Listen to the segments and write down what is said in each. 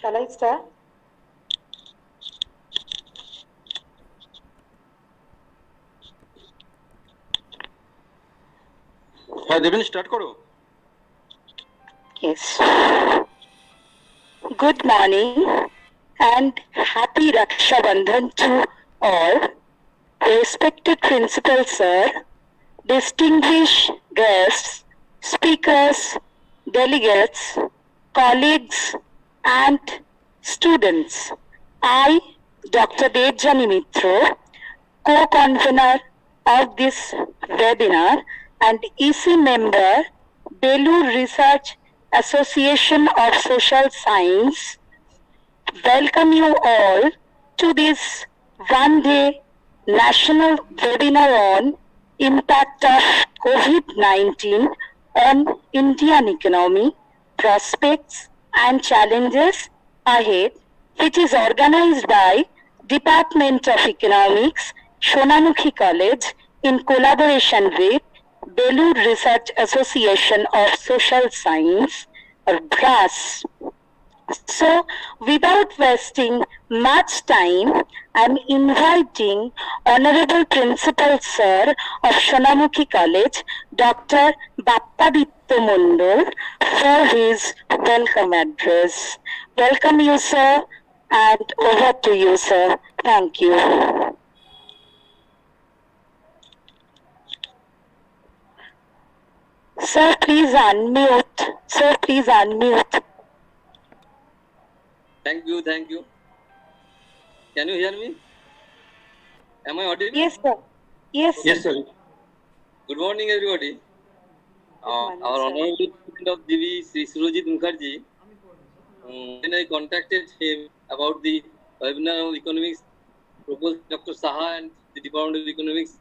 Shall I start? Devin, start karo. Yes. Good morning and happy Raksha Bandhan to all. Respected Principal Sir, distinguished guests, speakers, delegates, colleagues, and students. I, Dr. Dejani Mitro, co-convener of this webinar and EC member, Belur Research Association of Social Science, welcome you all to this one-day national webinar on impact of COVID-19 on Indian economy, prospects and challenges ahead, which is organized by Department of Economics, Shonamukhi College, in collaboration with Belur Research Association of Social Science, or BRAS. So, without wasting much time, I'm inviting Honorable Principal Sir of Shonamukhi College, Dr. Bappavitto Mundol, for his welcome address. Welcome you, sir, and over to you, sir. Thank you. Sir, please unmute. Sir, please unmute. Thank you. Can you hear me? Am I audible? Yes, sir. Yes, sir. Good morning, everybody. Our honorable President of DV, Sri Surojit Mukherjee, when I contacted him about the webinar of economics proposed by Dr. Saha and the Department of Economics,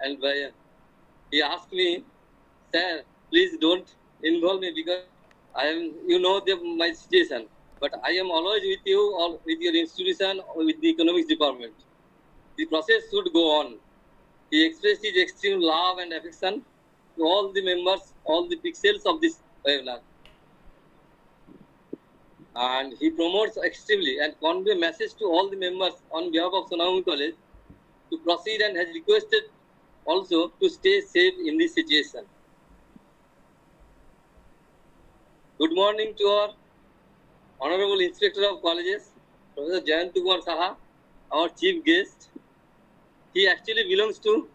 and he asked me, sir, please don't involve me because I am, my situation. But I am always with you, or with your institution, or with the economics department. The process should go on. He expressed his extreme love and affection to all the members, all the pixels of this webinar. And he promotes extremely and convey a message to all the members on behalf of Shonamukhi College to proceed, and has requested also to stay safe in this situation. Good morning to our Honorable Inspector of Colleges, Professor Jayant Kumar Saha, our chief guest. He actually belongs to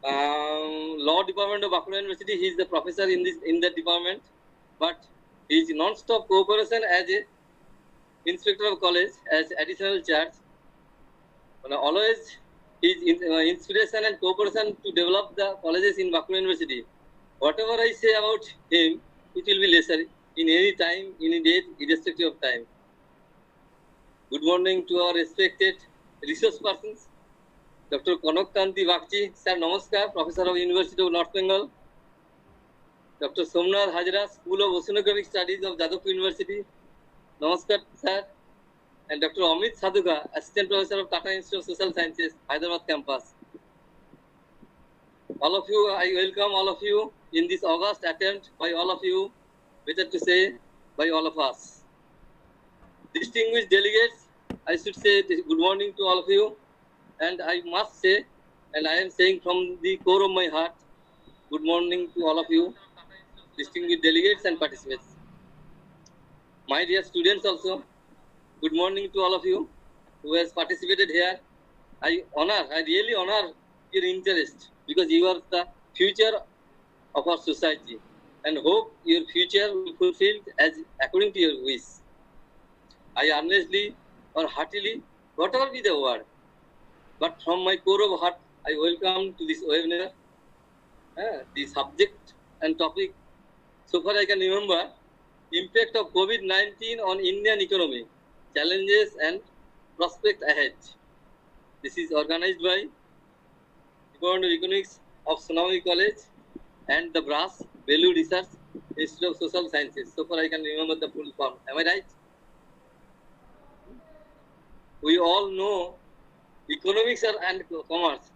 Law Department of Bankura University. He is the professor in that department, but his non-stop cooperation as a Inspector of College, as additional charge, always his inspiration and cooperation to develop the colleges in Bankura University. Whatever I say about him, it will be lesser in any time, any date, irrespective of time. Good morning to our respected resource persons. Dr. Kanak Kanti Bakchi, Sir Namaskar, Professor of University of North Bengal. Dr. Somnath Hajra, School of Oceanographic Studies of Jadavpur University. Namaskar, Sir. And Dr. Amit Sadhuka, Assistant Professor of Tata Institute of Social Sciences, Hyderabad campus. All of you, I welcome all of you in this August attempt by all of you, better to say by all of us. Distinguished delegates, I should say good morning to all of you. And I must say, and I am saying from the core of my heart, good morning to all of you, distinguished delegates and participants. My dear students also, good morning to all of you who has participated here. I really honor your interest, because you are the future of our society, and hope your future will be fulfilled as according to your wish. I earnestly or heartily, whatever be the word, but from my core of heart, I welcome to this webinar. The subject and topic, so far I can remember, impact of COVID-19 on Indian economy, challenges and prospect ahead. This is organized by Department of Economics of Shonamukhi College and the BRAS, Belur Research Institute of Social Sciences. So far I can remember the full form. Am I right? We all know economics and commerce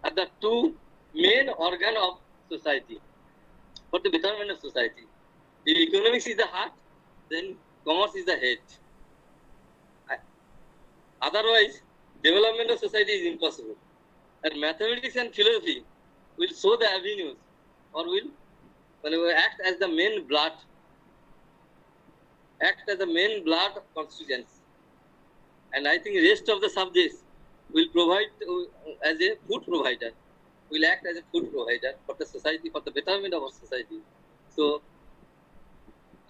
are the two main organs of society for the betterment of society. If economics is the heart, then commerce is the head. Otherwise, development of society is impossible. And mathematics and philosophy will show the avenues, or will act as the main blood of constituents. And I think rest of the subjects will provide as a food provider, will act as a food provider for the society, for the betterment of our society. So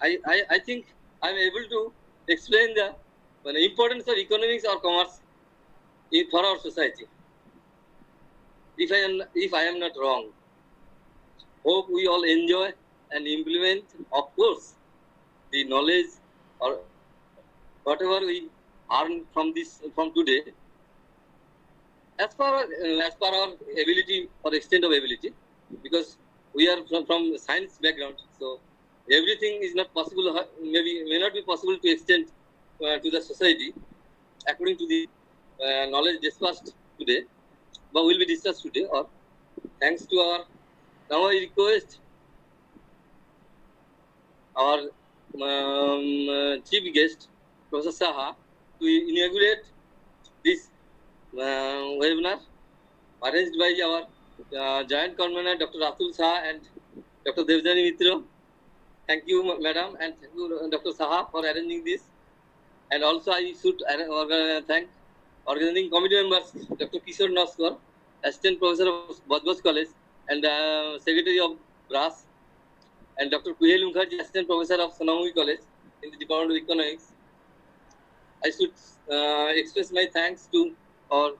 I think I'm able to explain the importance of economics or commerce for our society. If I am not wrong, hope we all enjoy and implement, of course, the knowledge or whatever we earn from today, as per our ability or extent of ability, because we are from science background, so everything is not possible. May not be possible to extend to the society according to the knowledge discussed today, but will be discussed today. Or thanks to our, now I request our chief guest, Professor Saha, to inaugurate this webinar arranged by our joint convener, Dr. Atul Saha and Dr. Devjani Mitra. Thank you, madam, and thank you, Dr. Saha, for arranging this. And also, I should thank organizing committee members, Dr. Kishore Naskar, Assistant Professor of Bhojboj College and Secretary of BRAS, and Dr. Kuhel Mukherjee, Assistant Professor of Sonamughi College in the Department of Economics. I should express my thanks to or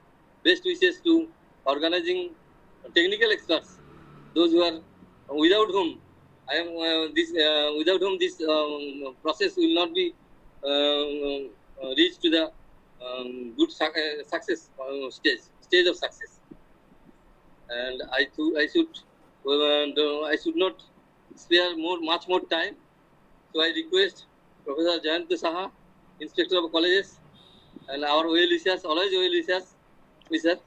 best wishes to organizing technical experts, those who are without whom this process will not be reached to the good success stage of success. And I should not spare much more time. So I request Professor Jayant Saha, Inspector of Colleges, and our OL research, always OL research,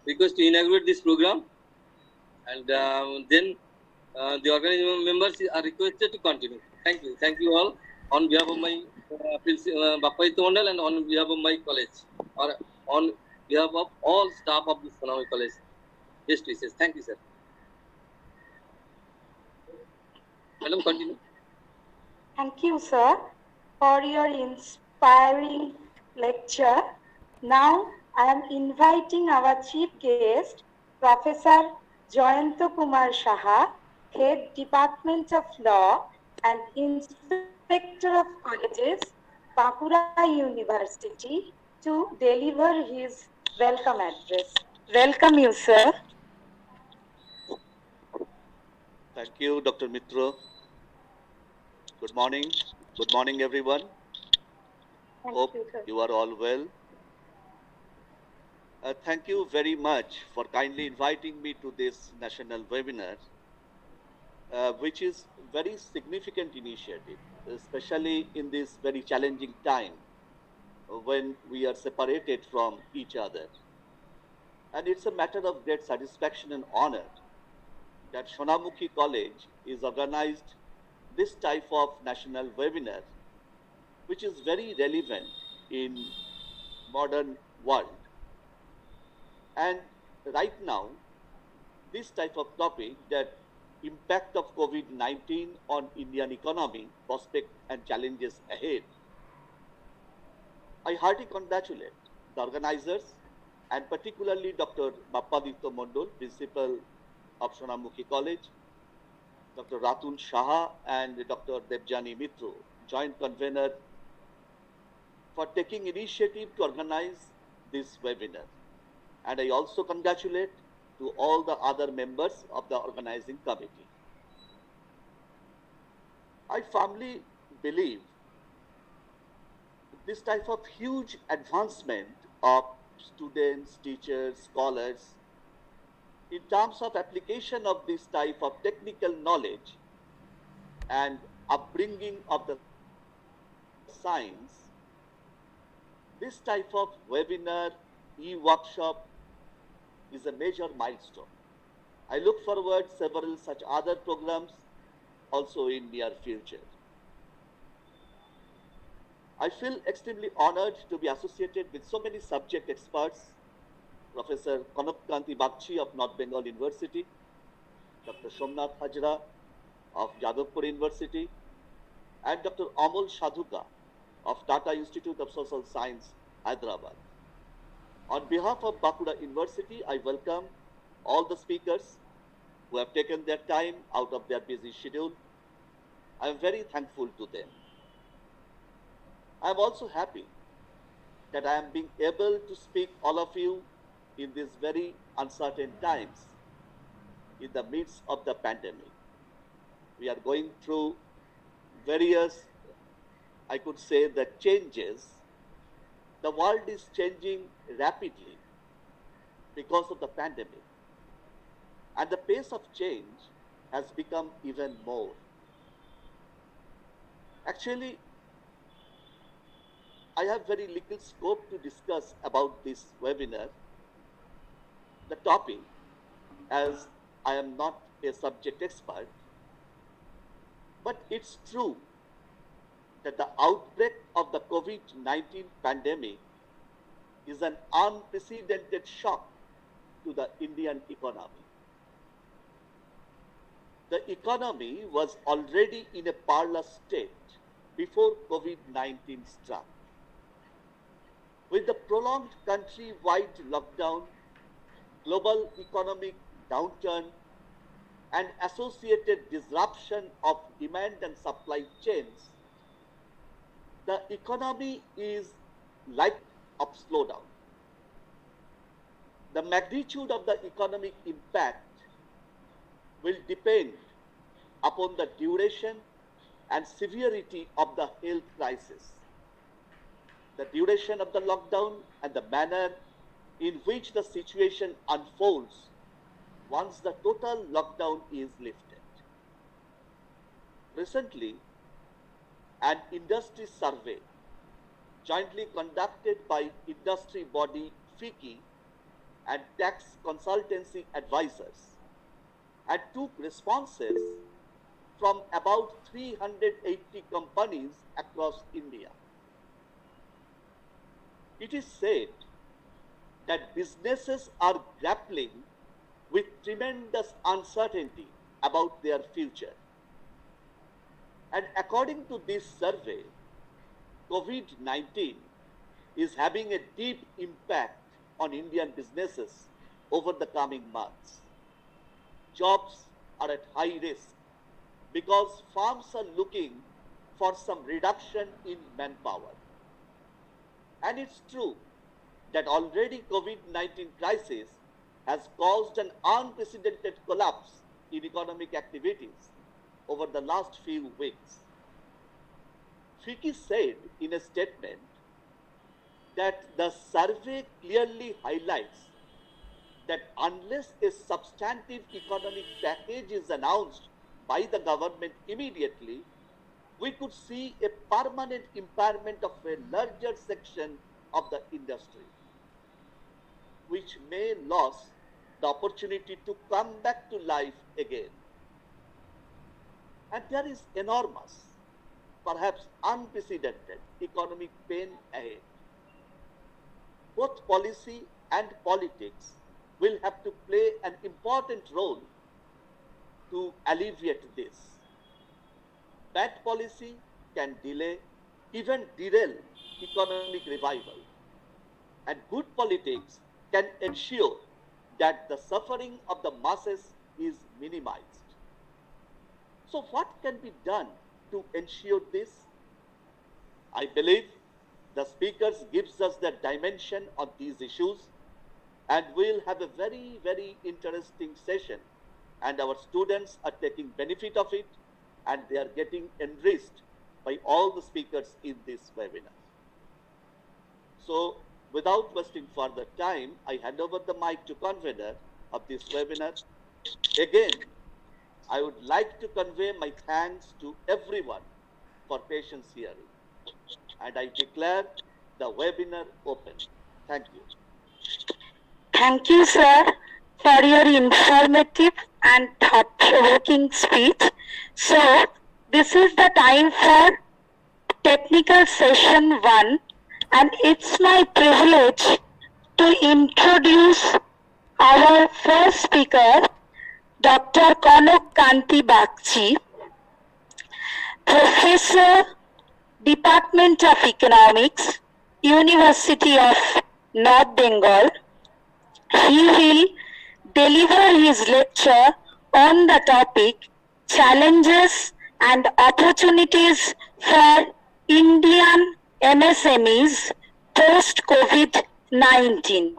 request to inaugurate this program. And then the organizing members are requested to continue. Thank you all on behalf of my Bappa Mondal and on behalf of my college, or on behalf of all staff of this Sonamughi College. Best wishes. Thank you, sir. Madam, continue. Thank you, sir, for your inspiring lecture. Now, I am inviting our chief guest, Professor Jayanta Kumar Saha, Head Department of Law and Inspector of Colleges, Bankura University, to deliver his welcome address. Welcome you, sir. Thank you, Dr. Mitra. Good morning. Good morning, everyone. Hope you are all well. Thank you very much for kindly inviting me to this national webinar, which is very significant initiative, especially in this very challenging time when we are separated from each other. And it's a matter of great satisfaction and honor that Sonamughi College is organized this type of national webinar, which is very relevant in modern world. And right now, this type of topic, that impact of COVID-19 on Indian economy, prospect and challenges ahead, I heartily congratulate the organizers and particularly Dr. Bappaditya Mondal, Principal of Sonamughi College, Dr. Ratul Saha and Dr. Devjani Mitra, Joint Convener, for taking initiative to organize this webinar. And I also congratulate to all the other members of the organizing committee. I firmly believe this type of huge advancement of students, teachers, scholars, in terms of application of this type of technical knowledge and upbringing of the science, this type of webinar, e-workshop is a major milestone. I look forward several such other programs also in near future. I feel extremely honored to be associated with so many subject experts, Professor Kanap Kanti Bagchi of North Bengal University, Dr. Somnath Hajra of Jadavpur University, and Dr. Amol Sadhuka of Tata Institute of Social Science, Hyderabad. On behalf of Bankura University, I welcome all the speakers who have taken their time out of their busy schedule. I am very thankful to them. I am also happy that I am being able to speak all of you in these very uncertain times in the midst of the pandemic. We are going through various, I could say, the changes. The world is changing rapidly because of the pandemic. And the pace of change has become even more. Actually, I have very little scope to discuss about this webinar, the topic, as I am not a subject expert, but it's true that the outbreak of the COVID-19 pandemic is an unprecedented shock to the Indian economy. The economy was already in a parlous state before COVID-19 struck. With the prolonged country-wide lockdown, global economic downturn, and associated disruption of demand and supply chains, the economy is like a slowdown. The magnitude of the economic impact will depend upon the duration and severity of the health crisis, the duration of the lockdown, and the manner in which the situation unfolds once the total lockdown is lifted. Recently, an industry survey jointly conducted by industry body FICCI and tax consultancy advisors and took responses from about 380 companies across India. It is said that businesses are grappling with tremendous uncertainty about their future. And according to this survey, COVID-19 is having a deep impact on Indian businesses over the coming months. Jobs are at high risk because firms are looking for some reduction in manpower. And it's true that already COVID-19 crisis has caused an unprecedented collapse in economic activities over the last few weeks. FICCI said in a statement that the survey clearly highlights that unless a substantive economic package is announced by the government immediately, we could see a permanent impairment of a larger section of the industry, which may lose the opportunity to come back to life again. And there is enormous, perhaps unprecedented economic pain ahead. Both policy and politics will have to play an important role to alleviate this. Bad policy can delay, even derail economic revival. And good politics can ensure that the suffering of the masses is minimized. So what can be done to ensure this? I believe the speakers gives us the dimension on these issues, and we'll have a very, very interesting session, and our students are taking benefit of it, and they are getting enriched by all the speakers in this webinar. So without wasting further time, I hand over the mic to convener of this webinar. Again, I would like to convey my thanks to everyone for patience hearing, and I declare the webinar open. Thank you. Thank you, sir, for your informative and thought-provoking speech. So, this is the time for Technical Session 1, and it's my privilege to introduce our first speaker, Dr. Kanak Kanti Bagchi, Professor, Department of Economics, University of North Bengal. He will deliver his lecture on the topic Challenges and Opportunities for Indian MSMEs post COVID-19.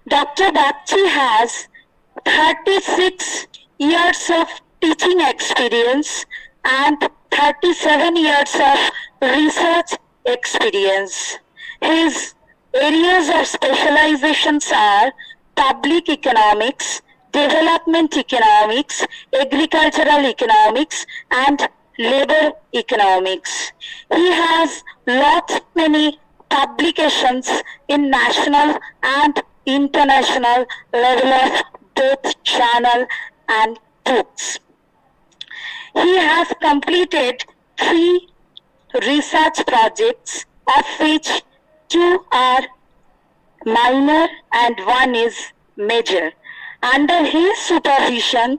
Dr. Bagchi has 36 years of teaching experience and 37 years of research experience. His areas of specializations are public economics, development economics, agricultural economics, and labor economics. He has many publications in national and international level of both journal and books. He has completed 3 research projects, of which 2 are minor and 1 is major. Under his supervision,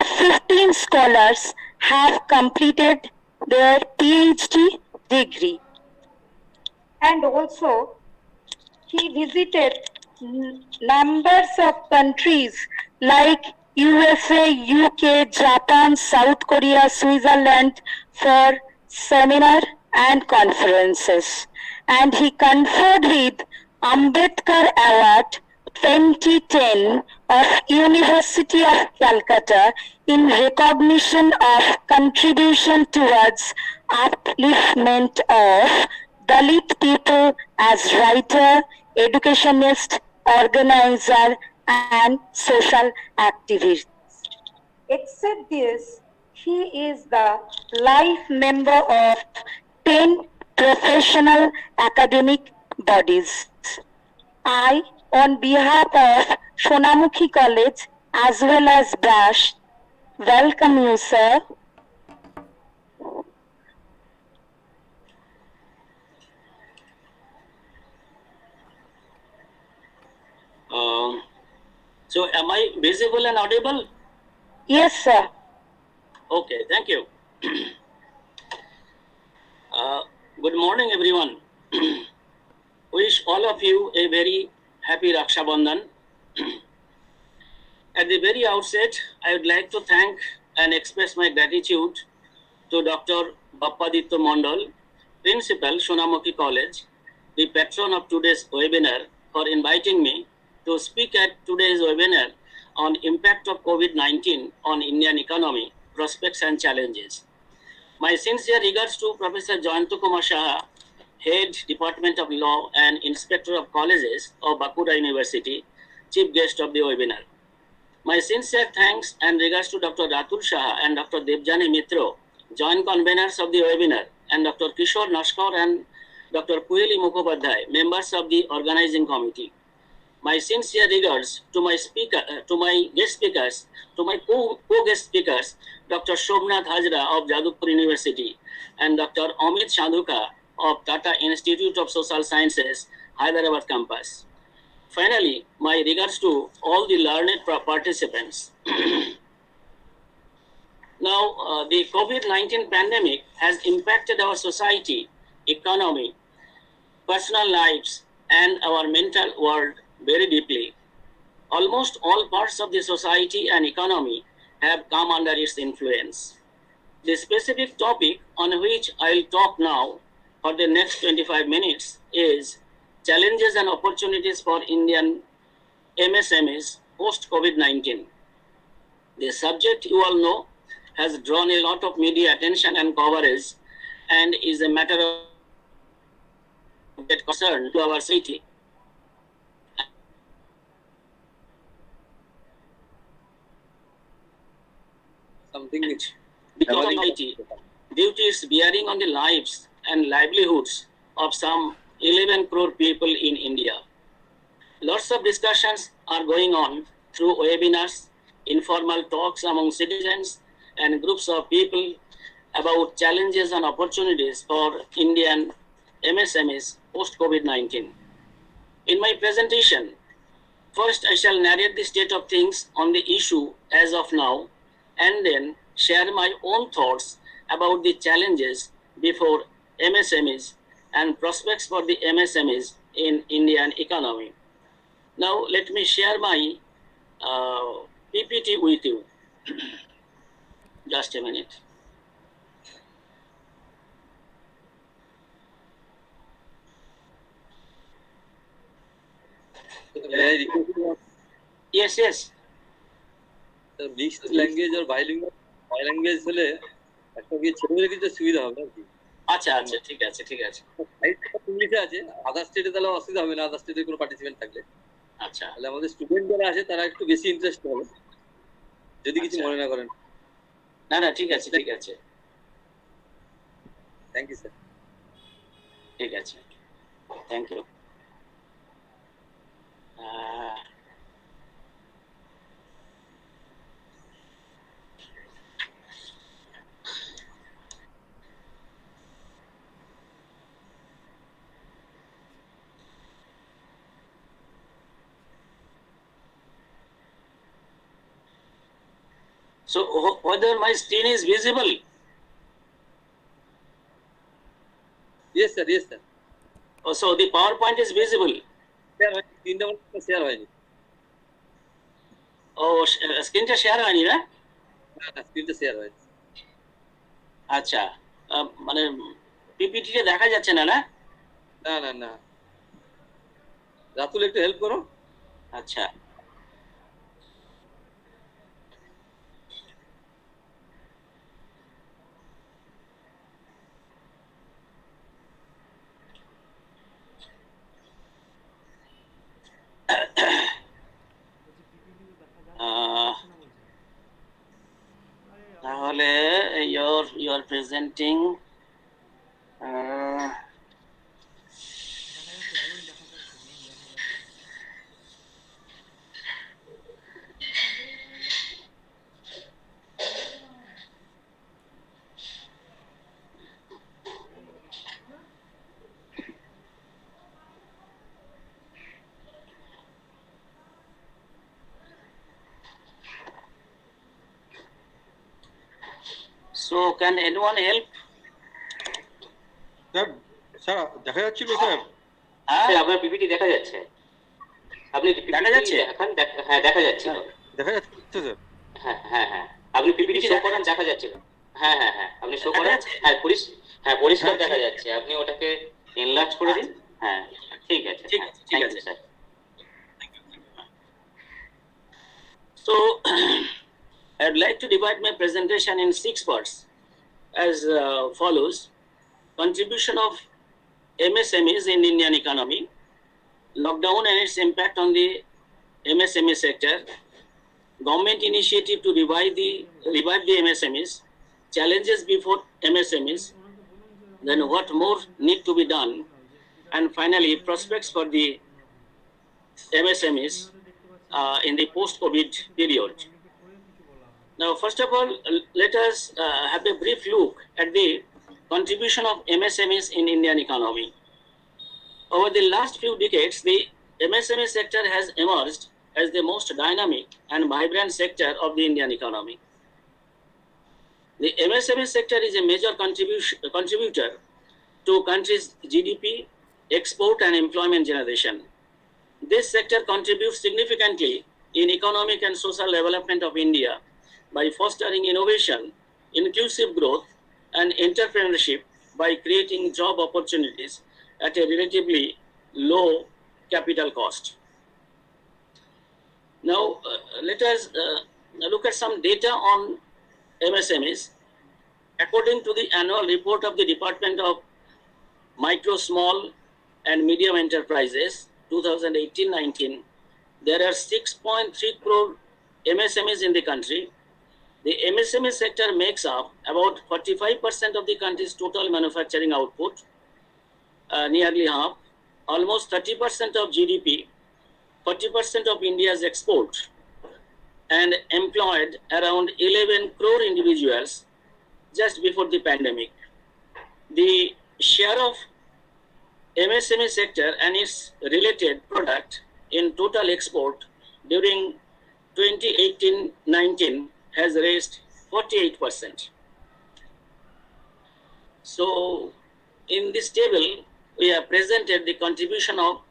15 scholars have completed their PhD degree. And also, he visited numbers of countries like USA, UK, Japan, South Korea, Switzerland for seminar and conferences. And he conferred with Ambedkar Award 2010 of University of Calcutta in recognition of contribution towards upliftment of Dalit people as writer, educationist, organizer, and social activist. Except this, he is the life member of 10 professional academic bodies. I, on behalf of Sonamukhi College as well as BASH, welcome you, sir. So am I visible and audible? Yes, sir. Okay, thank you. Good morning, everyone. Wish all of you a very happy Raksha Bandhan. At the very outset, I would like to thank and express my gratitude to Dr. Bappaditya Mondal, Principal, Sonamukhi College, the patron of today's webinar, for inviting me to speak at today's webinar on impact of COVID-19 on Indian economy, prospects and challenges. My sincere regards to Professor Jayanto Kumar Saha, Head Department of Law and Inspector of Colleges of Bankura University, Chief Guest of the webinar. My sincere thanks and regards to Dr. Ratul Saha and Dr. Debjani Mitro, Joint Conveners of the webinar, and Dr. Kishore Nashkar and Dr. Kueli Mukhopadhyay, members of the organizing committee. My sincere regards to my guest speakers, to my co-guest speakers, Dr. Shobnath Hajra of Jadavpur University and Dr. Amit Shandhuka of Tata Institute of Social Sciences, Hyderabad campus. Finally, my regards to all the learned participants. Now, the COVID-19 pandemic has impacted our society, economy, personal lives, and our mental world very deeply. Almost all parts of the society and economy have come under its influence. The specific topic on which I will talk now for the next 25 minutes is challenges and opportunities for Indian MSMEs post-COVID-19. The subject, you all know, has drawn a lot of media attention and coverage and is a matter of great concern to our city. Something which Because of IT, due to its bearing on the lives and livelihoods of some 11 crore people in India. Lots of discussions are going on through webinars, informal talks among citizens and groups of people about challenges and opportunities for Indian MSMEs post COVID-19. In my presentation, first I shall narrate the state of things on the issue as of now, and then share my own thoughts about the challenges before MSMEs and prospects for the MSMEs in Indian economy. Now let me share my PPT with you. Just a minute. May I request you, Yes, yes. sir, mixed language or bilanguage হলে একটা কি ছেলেমেয়েদের কিছু সুবিধা হবে আর কি। আচ্ছা আচ্ছা ঠিক আছে ঠিক আছে। ইংলিশে আছে, আদার স্টেটে তাহলে অসুবিধা হবে না, আদার স্টেটের কোনো পার্টিসিপেন্ট থাকলে। আচ্ছা তাহলে আমাদের স্টুডেন্ট যারা আছে তারা একটু বেশি ইন্টারেস্ট হবে, যদি কিছু মনে না করেন। না না ঠিক আছে ঠিক আছে। Thank you sir. ঠিক আছে, thank you. So whether my screen is visible? Yes sir, yes sir. Oh, so the PowerPoint is visible? তিনটা শেয়ার হয়নি। ও স্ক্রিনটা শেয়ার হয়নি না? না, স্ক্রিনটা শেয়ার হয়নি। আচ্ছা, মানে পিপিটিতে দেখা যাচ্ছে না না? না না না, রাতুল একটু হেল্প করো। আচ্ছা, তাহলে you are presenting so can anyone help? Sir দেখা যাচ্ছিল স্যার? হ্যাঁ, আপনার পিপিটি দেখা যাচ্ছে? আপনি দেখা যাচ্ছে? হ্যাঁ দেখা যাচ্ছে। দেখা যাচ্ছে স্যার? হ্যাঁ হ্যাঁ হ্যাঁ, আপনি পিপিটি শো করেন, দেখা যাচ্ছে। হ্যাঁ হ্যাঁ হ্যাঁ, আপনি শো করেন। হ্যাঁ পরিষ্কার দেখা যাচ্ছে। আপনি ওটাকে এনলার্জ করে দিন। হ্যাঁ ঠিক আছে, ঠিক আছে ঠিক আছে sir. So I'd like to divide my presentation in 6 parts as follows: contribution of MSMEs in Indian economy, lockdown and its impact on the MSME sector, government initiative to revive the MSMEs, challenges before MSMEs, then what more need to be done, and finally prospects for the MSMEs in the post-COVID period. Now, first of all, let us have a brief look at the contribution of MSMEs in Indian economy. Over the last few decades, the MSME sector has emerged as the most dynamic and vibrant sector of the Indian economy. The MSME sector is a major contributor to country's GDP, export and employment generation. This sector contributes significantly in economic and social development of India by fostering innovation, inclusive growth, and entrepreneurship by creating job opportunities at a relatively low capital cost. Now, let us look at some data on MSMEs. According to the annual report of the Department of Micro, Small, and Medium Enterprises, 2018-19, there are 6.3 crore MSMEs in the country. The MSME sector makes up about 45% of the country's total manufacturing output, nearly half, almost 30% of GDP, 40% of India's export, and employed around 11 crore individuals just before the pandemic. The share of MSME sector and its related product in total export during 2018-19 has raised 48%. So in this table, we have presented the contribution of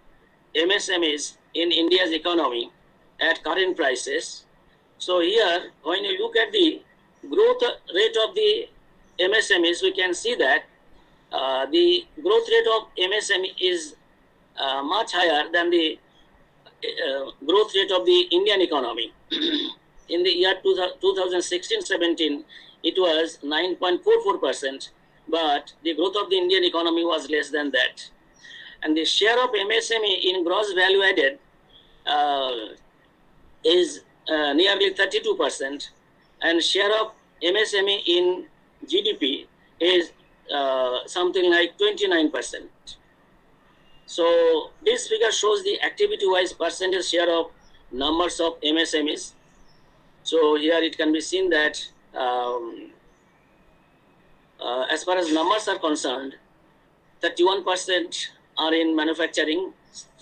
MSMEs in India's economy at current prices. So here, when you look at the growth rate of the MSMEs, we can see that the growth rate of MSME is much higher than the growth rate of the Indian economy. In the year 2016-17, it was 9.44%, but the growth of the Indian economy was less than that. And the share of MSME in gross value added is nearly 32%, and share of MSME in GDP is something like 29%. So this figure shows the activity-wise percentage share of numbers of MSMEs. So here it can be seen that as far as numbers are concerned, 31% are in manufacturing,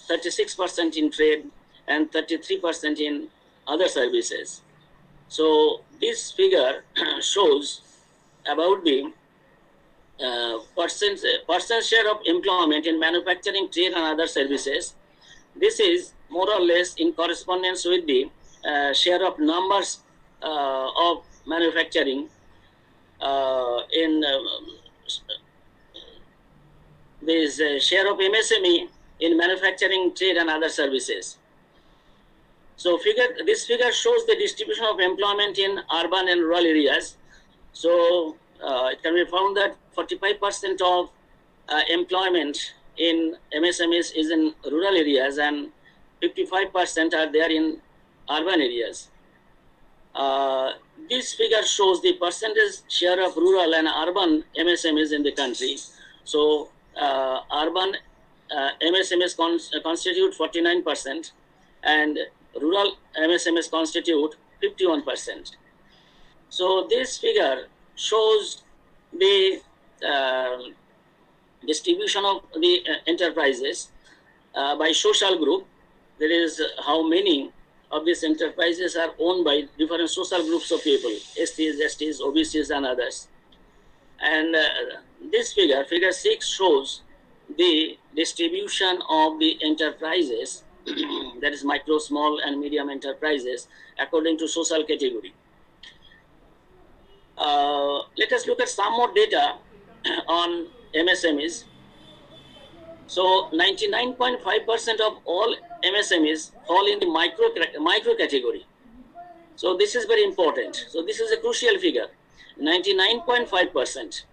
36% in trade, and 33% in other services. So this figure shows about the percent share of employment in manufacturing, trade, and other services. This is more or less in correspondence with the share of numbers of manufacturing in this share of MSME in manufacturing, trade, and other services. So this figure shows the distribution of employment in urban and rural areas. So it can be found that 45% of employment in MSMEs is in rural areas and 55% are there in urban areas. This figure shows the percentage share of rural and urban MSMEs in the country. So urban MSMEs constitute 49% and rural MSMEs constitute 51%. So this figure shows the distribution of the enterprises by social group. That is how many of these enterprises are owned by different social groups of people, STs, STs, OBCs, and others. And this figure 6, shows the distribution of the enterprises, that is micro, small, and medium enterprises, according to social category. Let us look at some more data on MSMEs. So 99.5% of all MSMEs fall in the micro category. So this is very important. So this is a crucial figure. 99.5%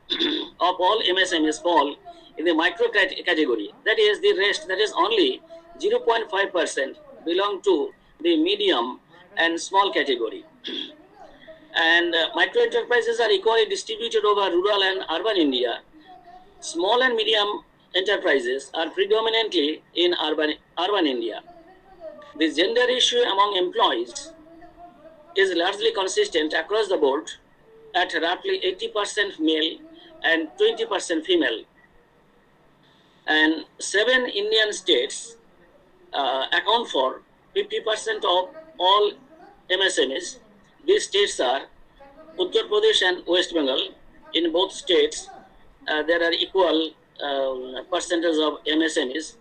of all MSMEs fall in the micro category. That is the rest, that is only 0.5% belong to the medium and small category. And micro enterprises are equally distributed over rural and urban India. Small and medium enterprises are predominantly in urban India. The gender ratio among employees is largely consistent across the board at roughly 80% male and 20% female. And 7 Indian states account for 50% of all MSMEs. These states are Uttar Pradesh and West Bengal. In both states, there are equal percentage of MSMEs.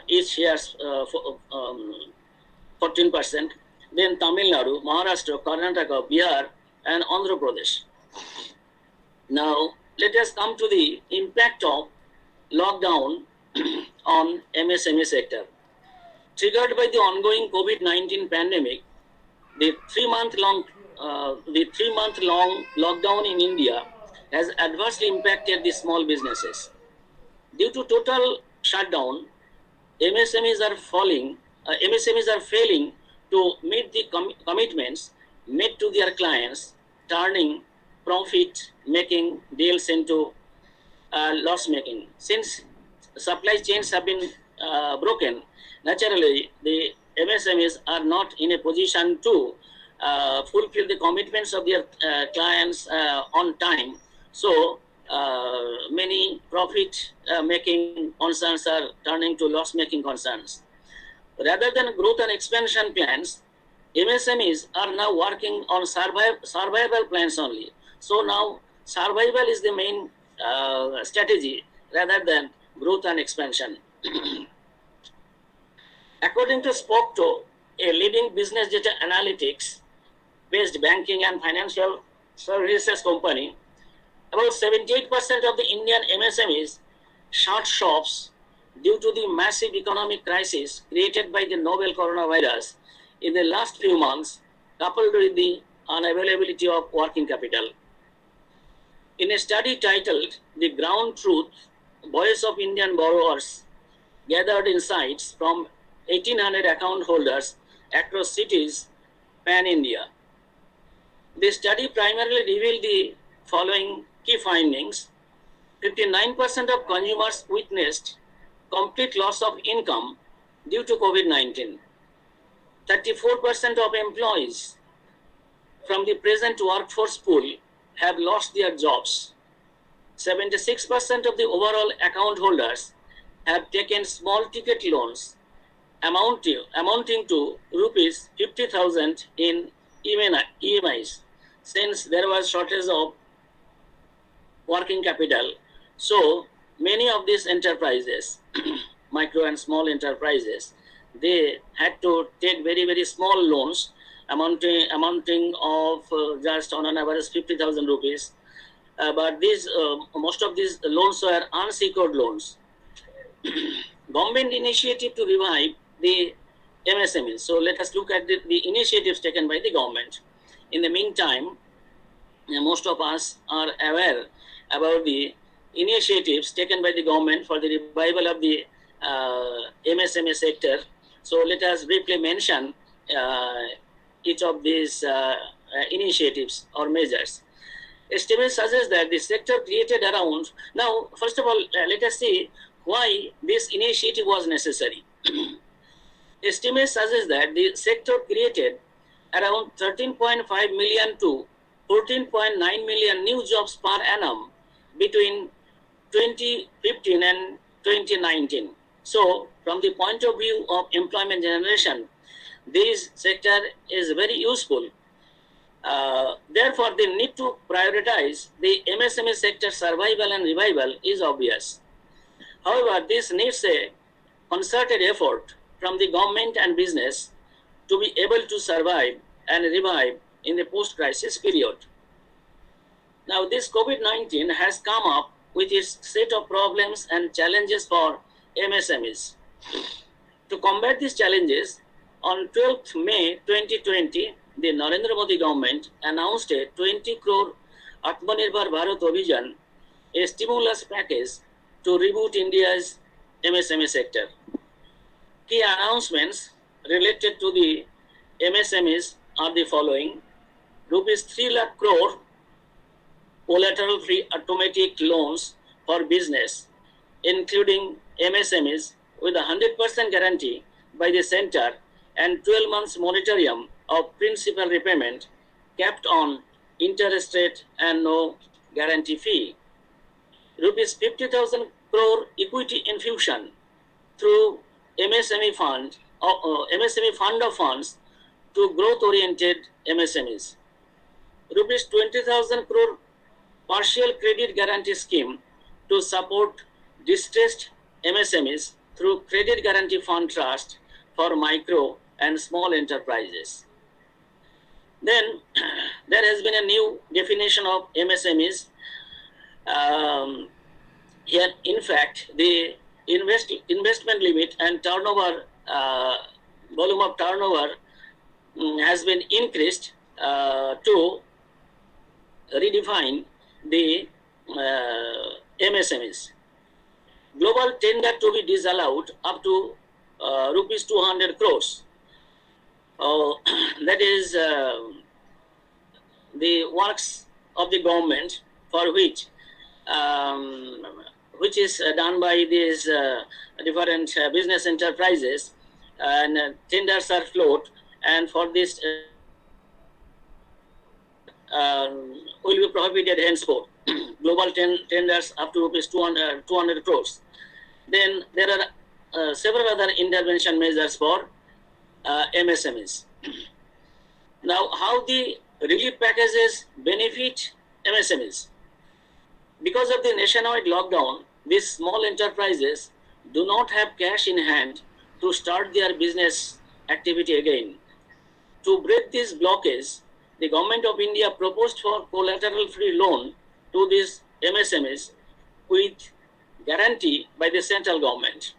Each shares 14%. Then Tamil Nadu, Maharashtra, Karnataka, Bihar, and Andhra Pradesh. Now, let us come to the impact of lockdown on MSME sector. Triggered by the ongoing COVID-19 pandemic, the 3-month-long lockdown in India has adversely impacted the small businesses. Due to total shutdown, MSMEs are failing to meet the commitments made to their clients, turning profit-making deals into loss-making. Since supply chains have been broken, naturally the MSMEs are not in a position to fulfill the commitments of their clients on time. So many profit making concerns are turning to loss making concerns. Rather than growth and expansion plans, MSMEs are now working on survival plans only. So now survival is the main strategy rather than growth and expansion. According to Spokto, a leading business data analytics based banking and financial services company, about 78% of the Indian MSMEs shut shops due to the massive economic crisis created by the novel coronavirus in the last few months, coupled with the unavailability of working capital. In a study titled The Ground Truth, Voice of Indian Borrowers gathered insights from 1,800 account holders across cities pan-India. The study primarily revealed the following key findings. 59% of consumers witnessed complete loss of income due to COVID-19. 34% of employees from the present workforce pool have lost their jobs. 76% of the overall account holders have taken small ticket loans amounting to rupees 50,000 in EMIs, since there was shortage of working capital. So many of these enterprises, micro and small enterprises, they had to take very, very small loans amounting of just on an average 50,000 rupees. But these most of these loans are unsecured loans. Government initiative to revive the MSMEs. So let us look at the initiatives taken by the government. In the meantime, most of us are aware about the initiatives taken by the government for the revival of the MSME sector. So let us briefly mention each of these initiatives or measures. Estimates suggest that the sector created around, now first of all let us see why this initiative was necessary. Estimates suggest that the sector created around 13.5 million to 14.9 million new jobs per annum between 2015 and 2019. So from the point of view of employment generation, this sector is very useful. Therefore, the need to prioritize the MSME sector survival and revival is obvious. However, this needs a concerted effort from the government and business to be able to survive and revive in the post-crisis period. Now, this COVID-19 has come up with its set of problems and challenges for MSMEs. To combat these challenges, on 12th May 2020, the Narendra Modi government announced a 20 crore Atmanirbhar Bharat Abhijan, a stimulus package to reboot India's MSME sector. Key announcements related to the MSMEs are the following. Rupees 3 lakh crore collateral-free automatic loans for business, including MSMEs, with a 100% guarantee by the center and 12 months moratorium of principal repayment capped on interest rate and no guarantee fee. Rupees 50,000 crore equity infusion through MSME fund of funds to growth-oriented MSMEs. Rupees 20,000 crore partial credit guarantee scheme to support distressed MSMEs through Credit Guarantee Fund Trust for micro and small enterprises. Then there has been a new definition of MSMEs. Here, in fact, the investment limit and turnover volume of turnover has been increased to redefine the MSMEs. Global tender to be disallowed up to rupees 200 crores. That is the works of the government for which is done by these different business enterprises, and tenders are float, and for this will be prohibited henceforth. Global tenders up to rupees 200 crores. Then there are several other intervention measures for MSMEs. Now, how the relief packages benefit MSMEs? Because of the nationwide lockdown, these small enterprises do not have cash in hand to start their business activity again. To break this blockage, the Government of India proposed for collateral-free loan to these MSMEs with guarantee by the central government.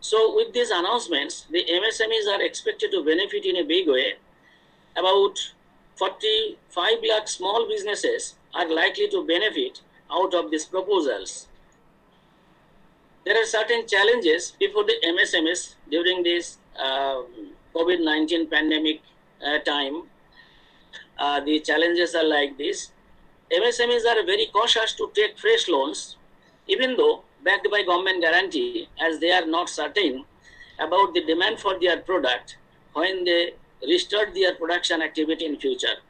So with these announcements, the MSMEs are expected to benefit in a big way. About 45 lakh small businesses are likely to benefit out of these proposals. There are certain challenges before the MSMEs during this COVID-19 pandemic time. The challenges are like this. MSMEs are very cautious to take fresh loans, even though backed by government guarantee, as they are not certain about the demand for their product when they restart their production activity in future.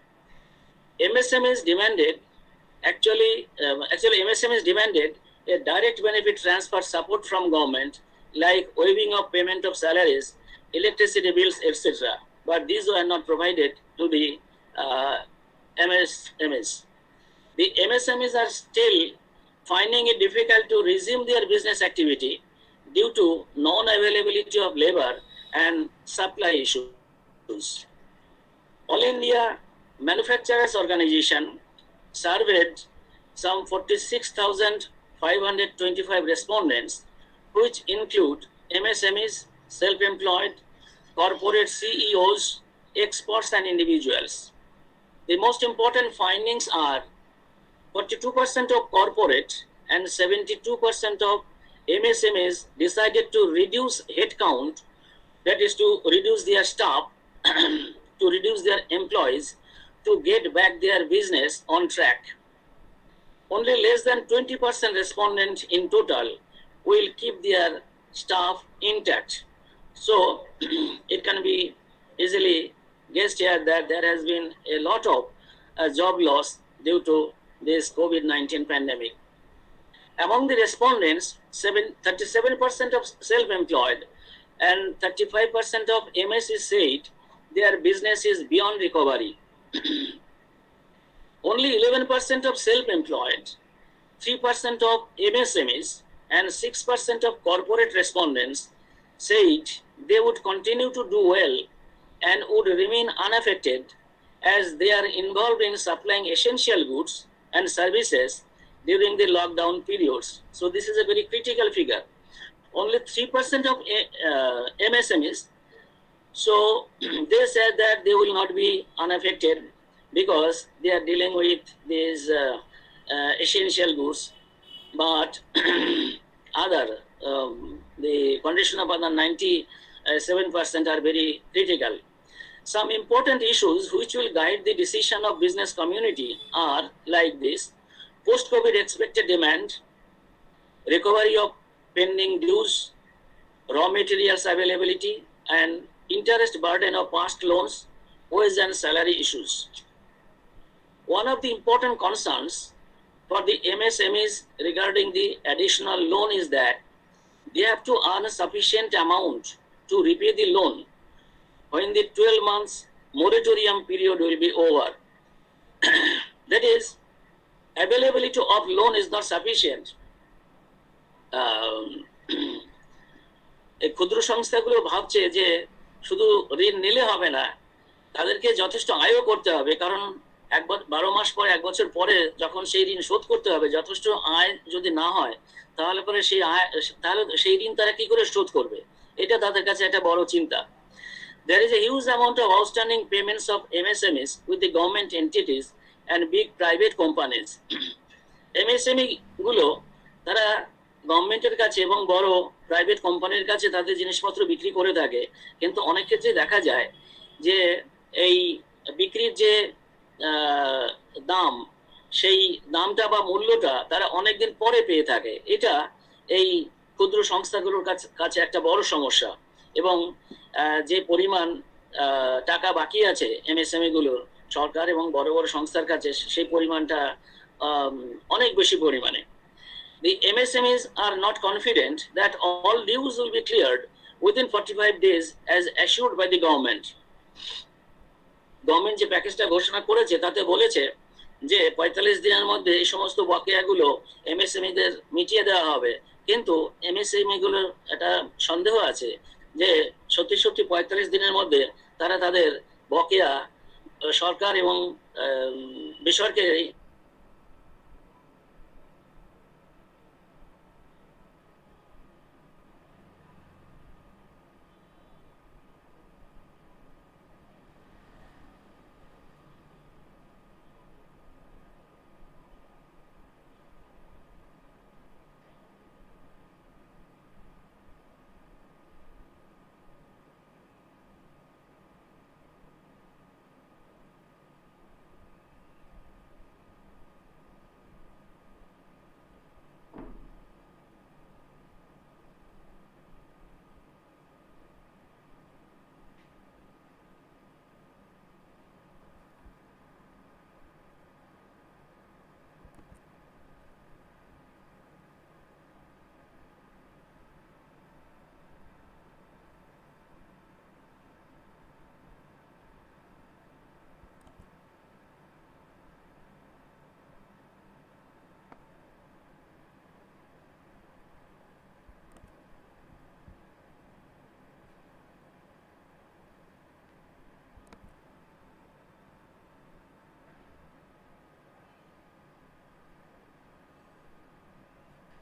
MSMEs demanded MSMEs demanded a direct benefit transfer support from government, like waiving of payment of salaries, electricity bills, etc. But these were not provided to the MSMEs. The MSMEs are still finding it difficult to resume their business activity due to non-availability of labor and supply issues. All India Manufacturers Organization surveyed some 46,525 respondents, which include MSMEs, self-employed, corporate CEOs, experts and individuals. The most important findings are 42% of corporate and 72% of MSMEs decided to reduce headcount, that is to reduce their staff, to reduce their employees, to get back their business on track. Only less than 20% respondents in total will keep their staff intact. So it can be easily guessed here that there has been a lot of job loss due to this COVID-19 pandemic. Among the respondents, 37% of self-employed and 35% of MSEs said their business is beyond recovery. Only 11% of self-employed, 3% of MSMEs, and 6% of corporate respondents said they would continue to do well and would remain unaffected as they are involved in supplying essential goods and services during the lockdown periods. So this is a very critical figure. Only 3% of MSMEs, so they said that they will not be unaffected because they are dealing with these essential goods, but the condition of other 97% are very critical. Some important issues which will guide the decision of business community are like this: post-COVID expected demand, recovery of pending dues, raw materials availability, and interest burden of past loans, wage and salary issues. One of the important concerns for the MSMEs regarding the additional loan is that they have to earn a sufficient amount to repay the loan when the 12 months moratorium period will be over. That is, availability of loan is not sufficient. এই ক্ষুদ্র সংস্থাগুলো ভাবছে যে শুধু ঋণ নিলে হবে না, তাদেরকে যথেষ্ট আয়ও করতে হবে, কারণ 12 মাস পরে 1 বছর পরে যখন সেই ঋণ শোধ করতে হবে, যথেষ্ট আয় যদি না হয় তাহলে পরে সেই ঋণ তারা কি করে শোধ করবে, এটা তাদের কাছে একটা বড় চিন্তা। There is a huge amount of outstanding payments of MSMEs with the government entities and big private companies. MSME গুলো তারা গভর্নমেন্টের কাছে এবং বড় প্রাইভেট কোম্পানির কাছে তাদের জিনিসপত্র বিক্রি করে থাকে, কিন্তু অনেক ক্ষেত্রে দেখা যায় যে এই বিক্রির যে দাম, সেই দামটা বা মূল্যটা তারা অনেকদিন পরে পেয়ে থাকে। এটা এই ক্ষুদ্র সংস্থাগুলোর কাছে একটা বড় সমস্যা, এবং যে পরিমাণ টাকা বাকি আছে MSME গুলোর, সরকার এবং বড় বড় সংস্থার কাছে সেই পরিমাণটা অনেক বেশি পরিমাণে। The MSMEs are not confident that all dues will be cleared within 45 days as assured by the government. Government যে প্যাকেজটা ঘোষণা করেছে তাতে বলেছে যে ৪৫ দিনের মধ্যে এই সমস্ত বকেয়াগুলো এমএসএমই দের মিটিয়ে দেওয়া হবে, কিন্তু এমএসএমই গুলোর একটা সন্দেহ আছে যে সত্যি সত্যি ৪৫ দিনের মধ্যে তারা তাদের বকেয়া সরকার এবং বেসরকারি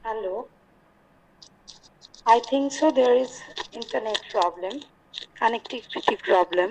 Hello. I think so there is internet problem, connectivity problem.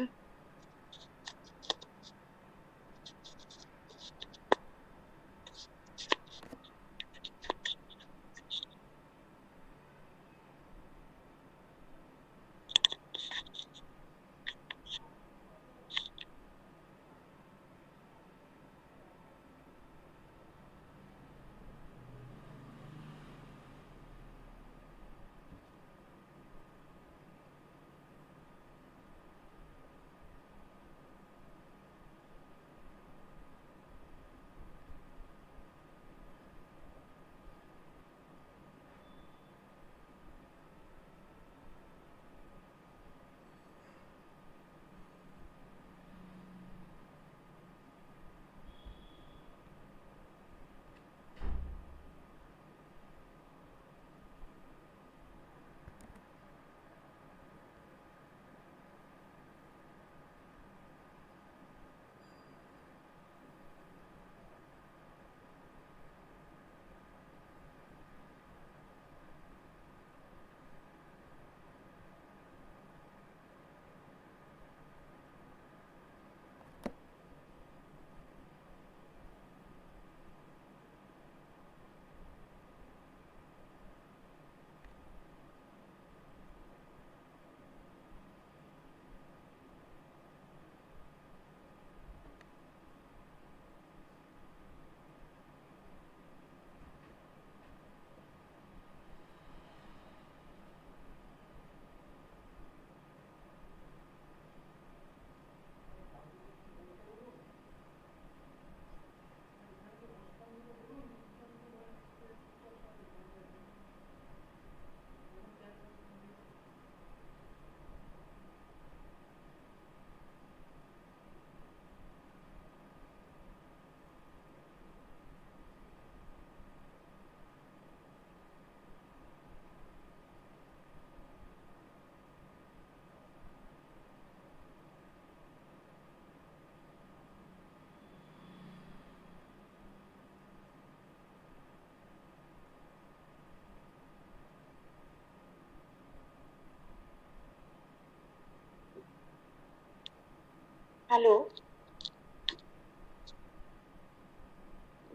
Hello.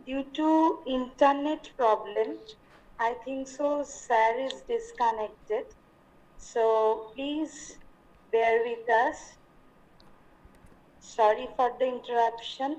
Due to internet problem, I think so sir is disconnected. So please bear with us. Sorry for the interruption.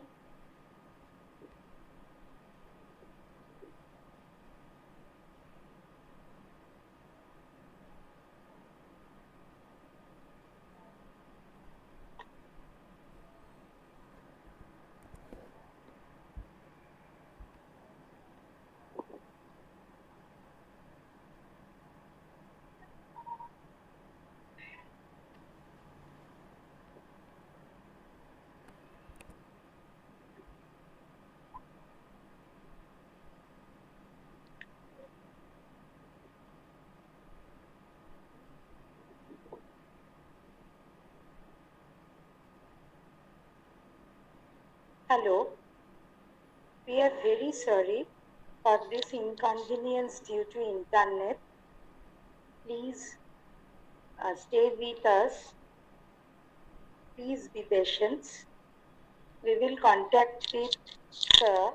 Hello. We are very sorry for this inconvenience due to internet. Please stay with us. Please be patient. We will contact with Sir.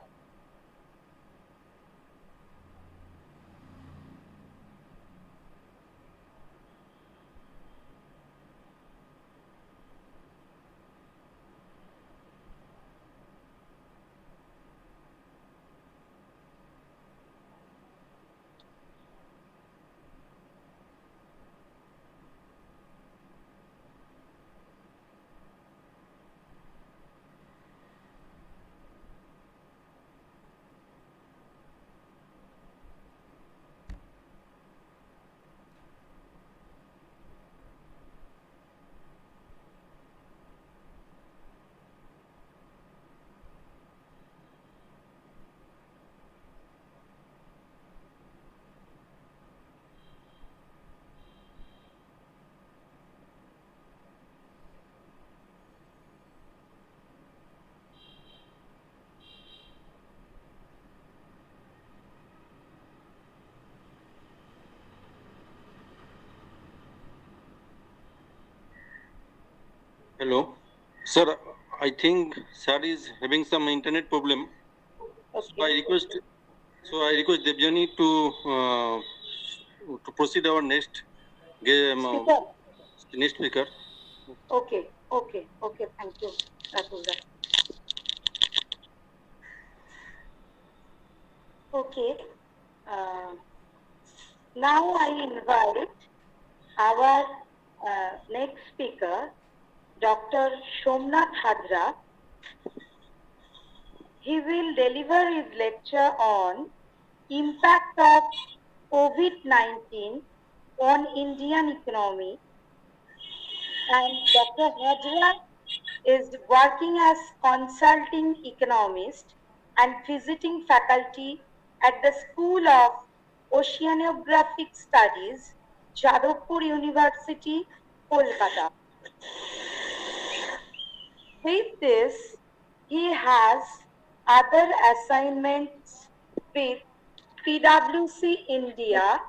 Hello. Sir, I think sir is having some internet problem. So I Okay. request Devjani to proceed our next game, Speaker. next speaker. Okay. Okay. Okay. Thank you, Rahul. Okay. Uh, Now I invite our next speaker, Dr. Somnath Hadra. He will deliver his lecture on impact of COVID-19 on Indian economy. And Dr. Hadra is working as consulting economist and visiting faculty at the School of Oceanographic Studies, Jadavpur University, Kolkata. With this, he has other assignments with PwC India,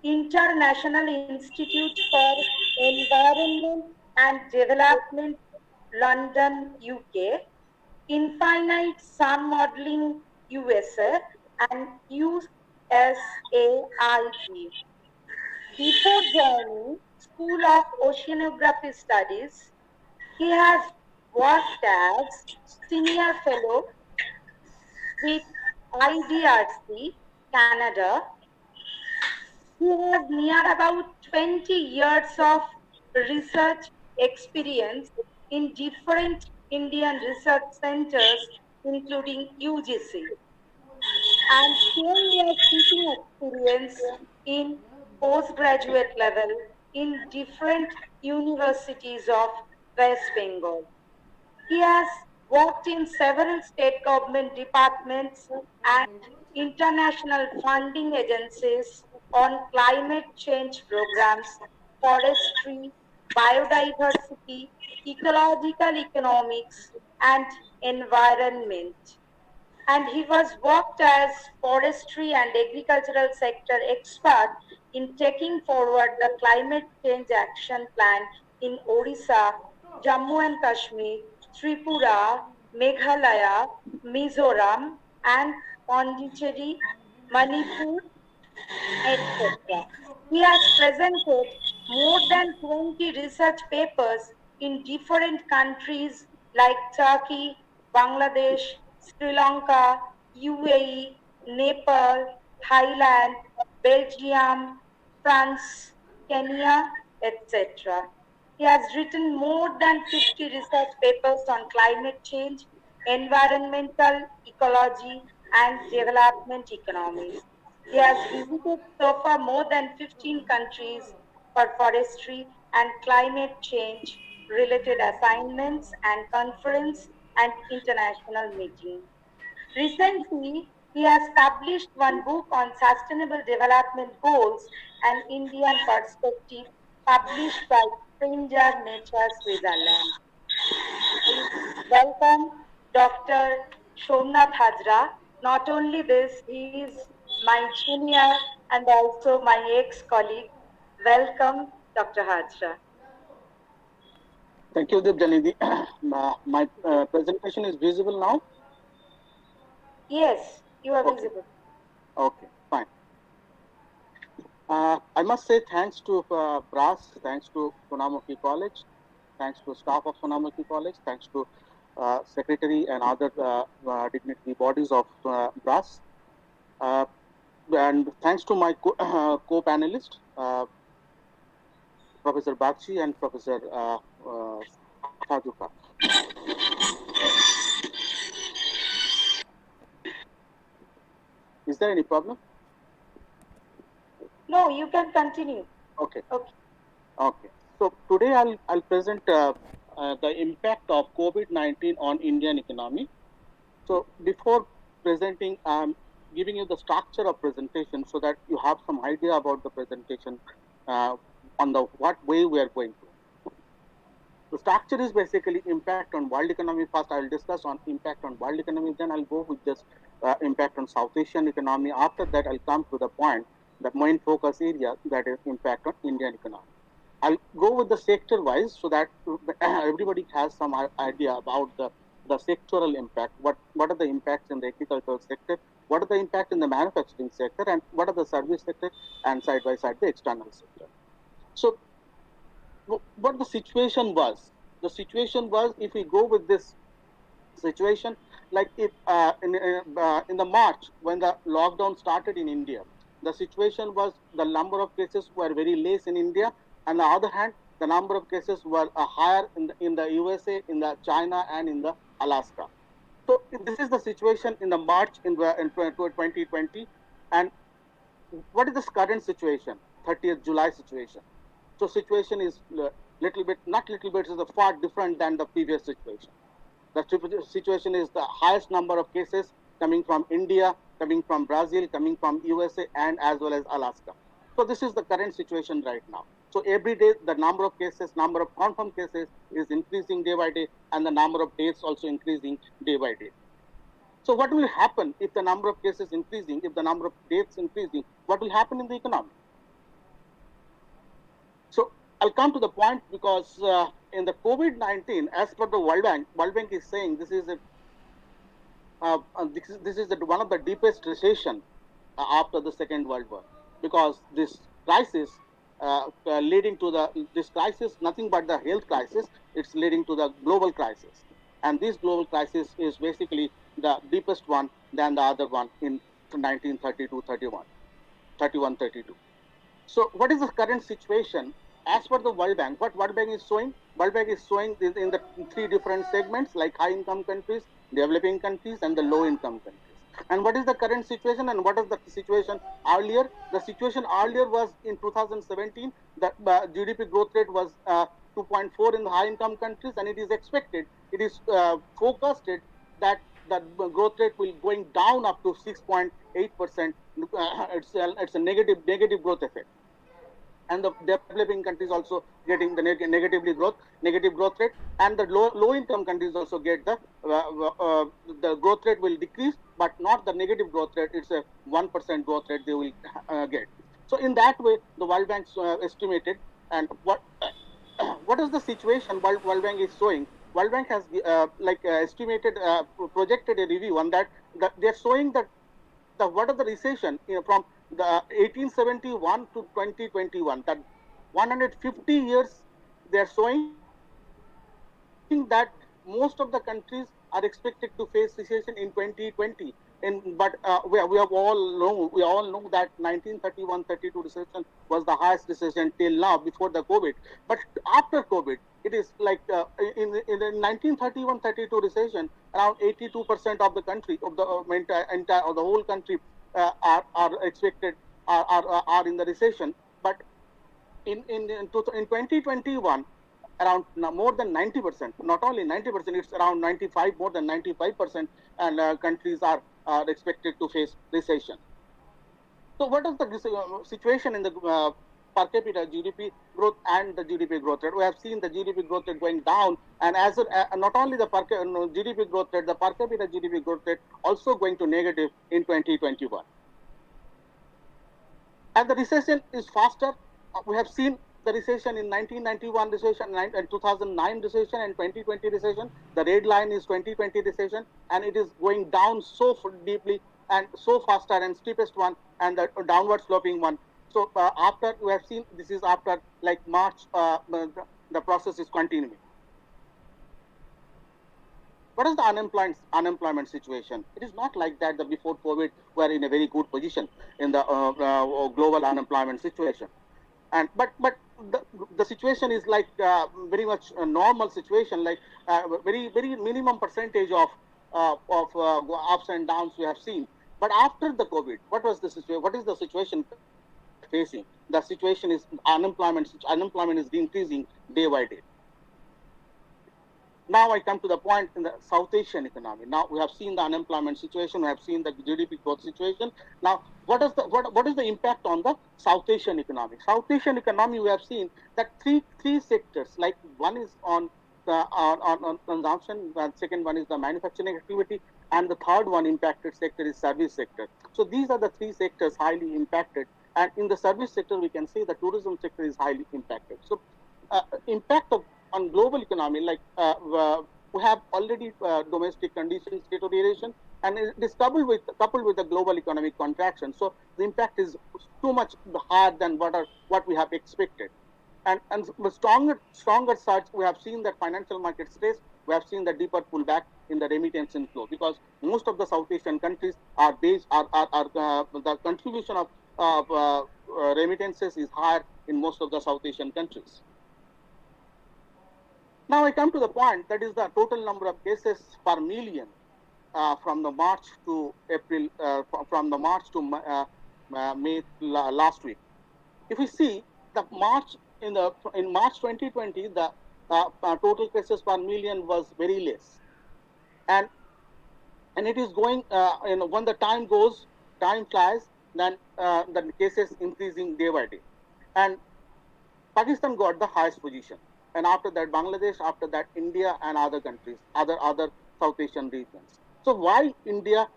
International Institute for Environment and Development, London, UK, Infinite Sun Modeling, USA, and USAID. Before joining School of Oceanography Studies, he has worked as senior fellow with IDRC, Canada. He has near about 20 years of research experience in different Indian research centers, including UGC, and 10 years teaching experience in postgraduate level in different universities of West Bengal. He has worked in several state government departments and international funding agencies on climate change programs, forestry, biodiversity, ecological economics, and environment. And he was worked as forestry and agricultural sector expert in taking forward the climate change action plan in Orissa, Jammu and Kashmir, Tripura, Meghalaya, Mizoram, and Pondicherry, Manipur, etc. He has presented more than 20 research papers in different countries like Turkey, Bangladesh, Sri Lanka, UAE, Nepal, Thailand, Belgium, France, Kenya, etc. He has written more than 50 research papers on climate change, environmental ecology, and development economics. He has visited so far more than 15 countries for forestry and climate change related assignments and conference and international meetings. Recently, he has published one book on sustainable development goals and Indian perspective, published by Stranger Nature Switzerland. Please welcome Dr. Somnath Hajra. Not only this, he is my junior and also my ex-colleague. Welcome, Dr. Hajra. Thank you, Dipjanidhi. My presentation is visible now? Yes, you are Okay. visible. Okay, fine. I must say thanks to BRAS, thanks to Sonamuki College, thanks to staff of Sonamuki College, thanks to secretary and other dignitary bodies of BRAS, and thanks to my co-panelist, Professor Bagchi and Professor Sajuka. Is there any problem? No, you can continue. Okay. Okay. Okay. So today I'll present the impact of COVID-19 on Indian economy. So before presenting, I'm giving you the structure of presentation so that you have some idea about the presentation on the what way we are going to. The structure is basically impact on world economy. First, I will discuss on impact on world economy. Then I'll go with just impact on South Asian economy. After that, I'll come to the point, the main focus area, that is impact on Indian economy. I'll go with the sector wise so that everybody has some idea about the sectoral impact. What are the impacts in the agricultural sector? What are the impact in the manufacturing sector? And what are the service sector? And side by side, the external sector. So what the situation was? The situation was, if we go with this situation, like if in the March, when the lockdown started in India, the situation was the number of cases were very less in India. On the other hand, the number of cases were higher in the USA, in the China, and in the Alaska. So this is the situation in the March in 2020. And what is this current situation? 30th July situation. So situation is little bit, not little bit, is far different than the previous situation. The situation is the highest number of cases coming from India, coming from Brazil, coming from USA, and as well as Alaska. So this is the current situation right now. So every day the number of cases, number of confirmed cases is increasing day by day, and the number of deaths also increasing day by day. So what will happen if the number of cases increasing, if the number of deaths increasing? What will happen in the economy? So I'll come to the point, because in the COVID-19, as per the World Bank is saying this is one of the deepest recession after the Second World War, because this crisis leading to this crisis, nothing but the health crisis, it's leading to the global crisis, and this global crisis is basically the deepest one than the other one in 1932-32. So what is the current situation? As per the World Bank, what World Bank is showing? World Bank is showing in the three different segments, like high income countries, developing countries, and the low income countries. And what is the current situation, and what is the situation earlier? The situation earlier was in 2017, the GDP growth rate was 2.4 in the high income countries, and it is expected, it is forecasted that the growth rate will going down up to 6.8%. It's a negative growth effect. And the developing countries also getting the negative growth rate, and the low income countries also get the growth rate will decrease, but not the negative growth rate. It's a 1% growth rate they will get. So in that way, the World Bank estimated, and what is the situation World Bank is showing? World Bank has estimated, projected a review on that they're showing that what are the recession from the 1871 to 2021, that 150 years they are showing that most of the countries are expected to face recession in 2020. But we all know that 1931-32 recession was the highest recession till now, before the COVID. But after COVID, it is like in the 1931-32 recession, around 82% of the country, of the entire of the whole country are expected are in the recession. But in 2021, around more than 90%, not only 90%, it's around 95, more than 95%, and countries are expected to face recession. So what is the situation in the per capita GDP growth and the GDP growth rate. We have seen the GDP growth rate going down, and as not only the GDP growth rate, the per capita GDP growth rate also going to negative in 2021. And the recession is faster. We have seen the recession in 1991 recession, and 2009 recession, and 2020 recession. The red line is 2020 recession, and it is going down so deeply and so faster and steepest one, and the downward sloping one. So after we have seen, this is after like March, the process is continuing. What is the unemployment situation? It is not like that. The before COVID, we are in a very good position in the global unemployment situation, and but the situation is like very much a normal situation, like very minimum percentage of ups and downs we have seen. But after the COVID, what was the situation? What is the situation we are facing? The situation is unemployment is increasing day by day. Now I come to the point in the South Asian economy. Now we have seen the unemployment situation, we have seen the GDP growth situation. Now what is the impact on the South Asian economy? South Asian economy, we have seen that three sectors. Like one is on the on consumption, and second one is the manufacturing activity, and the third one impacted sector is service sector. So these are the three sectors highly impacted. And in the service sector, we can say the tourism sector is highly impacted. So impact on global economy, like we have already domestic conditions deterioration, and it is coupled with the global economic contraction. So the impact is too much higher than what we have expected. And the stronger surge, we have seen that financial market stress, we have seen the deeper pullback in the remittance inflow, because most of the South Asian countries are based the contribution of remittances is higher in most of the South Asian countries. Now I come to the point, that is the total number of cases per million from the March to April, from the March to May last week. If we see the March in March 2020, the total cases per million was very less, and it is going when the time flies, then the cases increasing day by day, and Pakistan got the highest position. And after that, Bangladesh, after that, India and other countries, other South Asian regions. So why India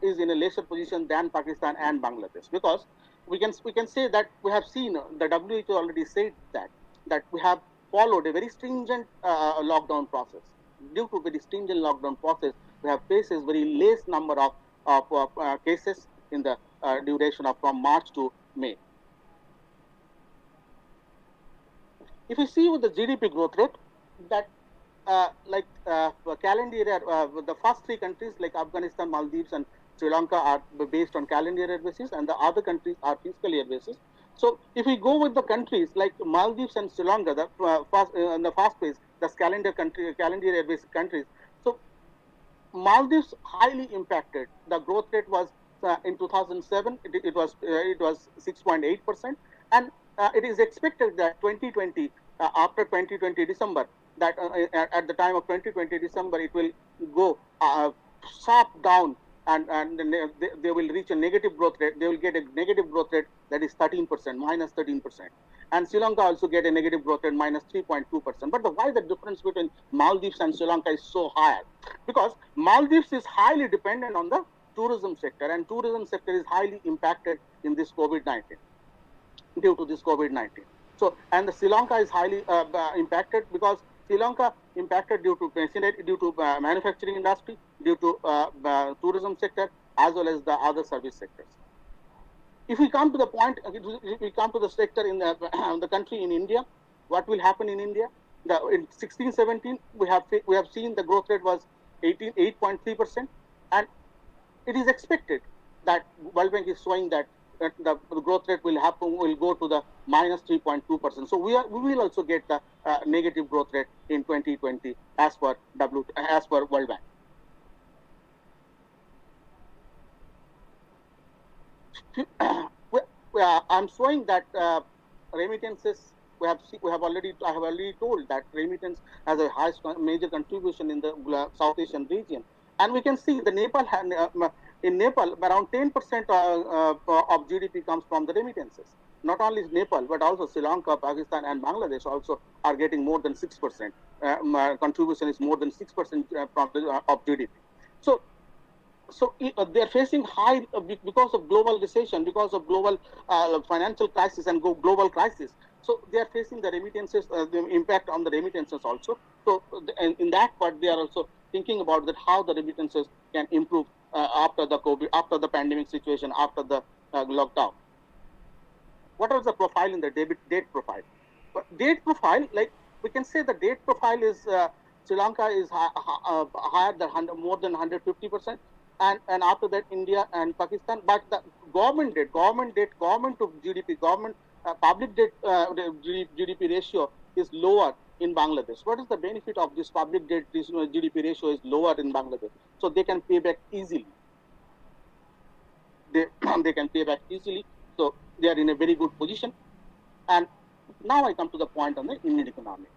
is in a lesser position than Pakistan and Bangladesh? Because we can say that we have seen, the WHO already said that we have followed a very stringent lockdown process. Due to very stringent lockdown process, we have faced very less number of cases in the duration of from March to May. If you see with the GDP growth rate, that calendar year, the first three countries like Afghanistan, Maldives, and Sri Lanka are based on calendar year basis, and the other countries are fiscal year basis. So if we go with the countries like Maldives and Sri Lanka, the in the first place, the calendar year based countries. So Maldives highly impacted. The growth rate was in 2007, it was 6.8%, and it is expected that 2020, after 2020 December, that at the time of 2020 December, it will go sharp down, and they will reach a negative growth rate. They will get a negative growth rate that is 13%, minus 13%. And Sri Lanka also get a negative growth rate, minus 3.2%. But why the difference between Maldives and Sri Lanka is so high? Because Maldives is highly dependent on the tourism sector, and tourism sector is highly impacted in this COVID-19, due to this COVID-19. So, and the Sri Lanka is highly impacted, because Sri Lanka impacted due to manufacturing industry, due to tourism sector, as well as the other service sectors. If we come to the point, if we come to the sector in the country in India, what will happen in India? In 16-17, we have seen the growth rate was 8.3%, and it is expected that World Bank is showing that the growth rate will go to the minus 3.2%. So we will also get the negative growth rate in 2020 as per World Bank. I'm showing that remittances. I have already told that remittance has a highest major contribution in the South Asian region, and we can see the Nepal in Nepal around 10% of GDP comes from the remittances. not only Nepal, but also Sri Lanka, Pakistan, and Bangladesh also are getting more than 6%. Contribution is more than 6% from of GDP. So they are facing high because of global recession, because of global financial crisis and global crisis. So they are facing the remittances, the impact on the remittances also. So in that part, they are also thinking about that how the remittances can improve after the COVID, after the pandemic situation, after the lockdown. What is the profile in the date profile? But date profile, like we can say, the date profile is Sri Lanka is higher than more than 150%, and after that India and Pakistan. But the government to GDP, government public debt GDP ratio is lower in Bangladesh. What is the benefit of this public debt? This GDP ratio is lower in Bangladesh, so they can pay back easily. They can pay back easily, so they are in a very good position. And now I come to the point on the Indian economy.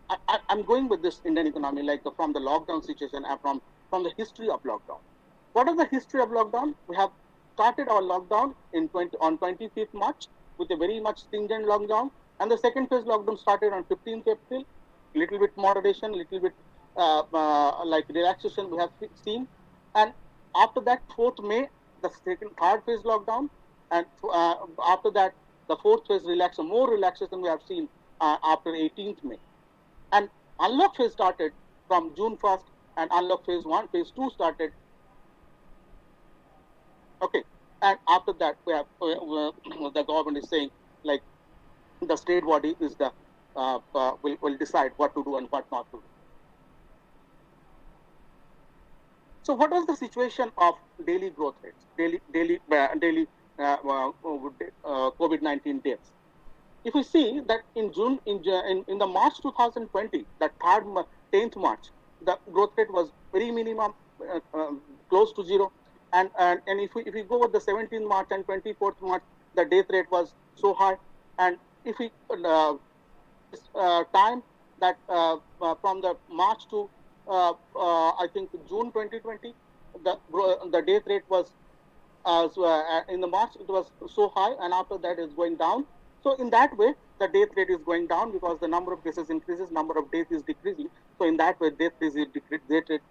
I'm going with this Indian economy like from the lockdown situation and from the history of lockdown. What is the history of lockdown? We have started our lockdown on 25th March with a very much stringent lockdown, and the second phase lockdown started on 15th April. Little bit moderation, little bit like relaxation we have seen, and after that 4th May, the third phase lockdown, and after that the 4th phase relaxation, more relaxation we have seen after 18th May. And unlock phase started from June 1st, and unlock phase 1, phase 2 started. Okay, and after that we have the government is saying like the state body is the will decide what to do and what not to do. So what was the situation of daily growth rates, daily COVID-19 deaths? If we see that in June, in the March 2020, the 10th March, the growth rate was very minimum, close to zero. And if we go with the 17th March and 24th March, the death rate was so high. And if we time that from the March to I think June 2020, the death rate was in the March it was so high, and after that is going down. So in that way, the death rate is going down because the number of cases increases, number of deaths is decreasing. So in that way, death rate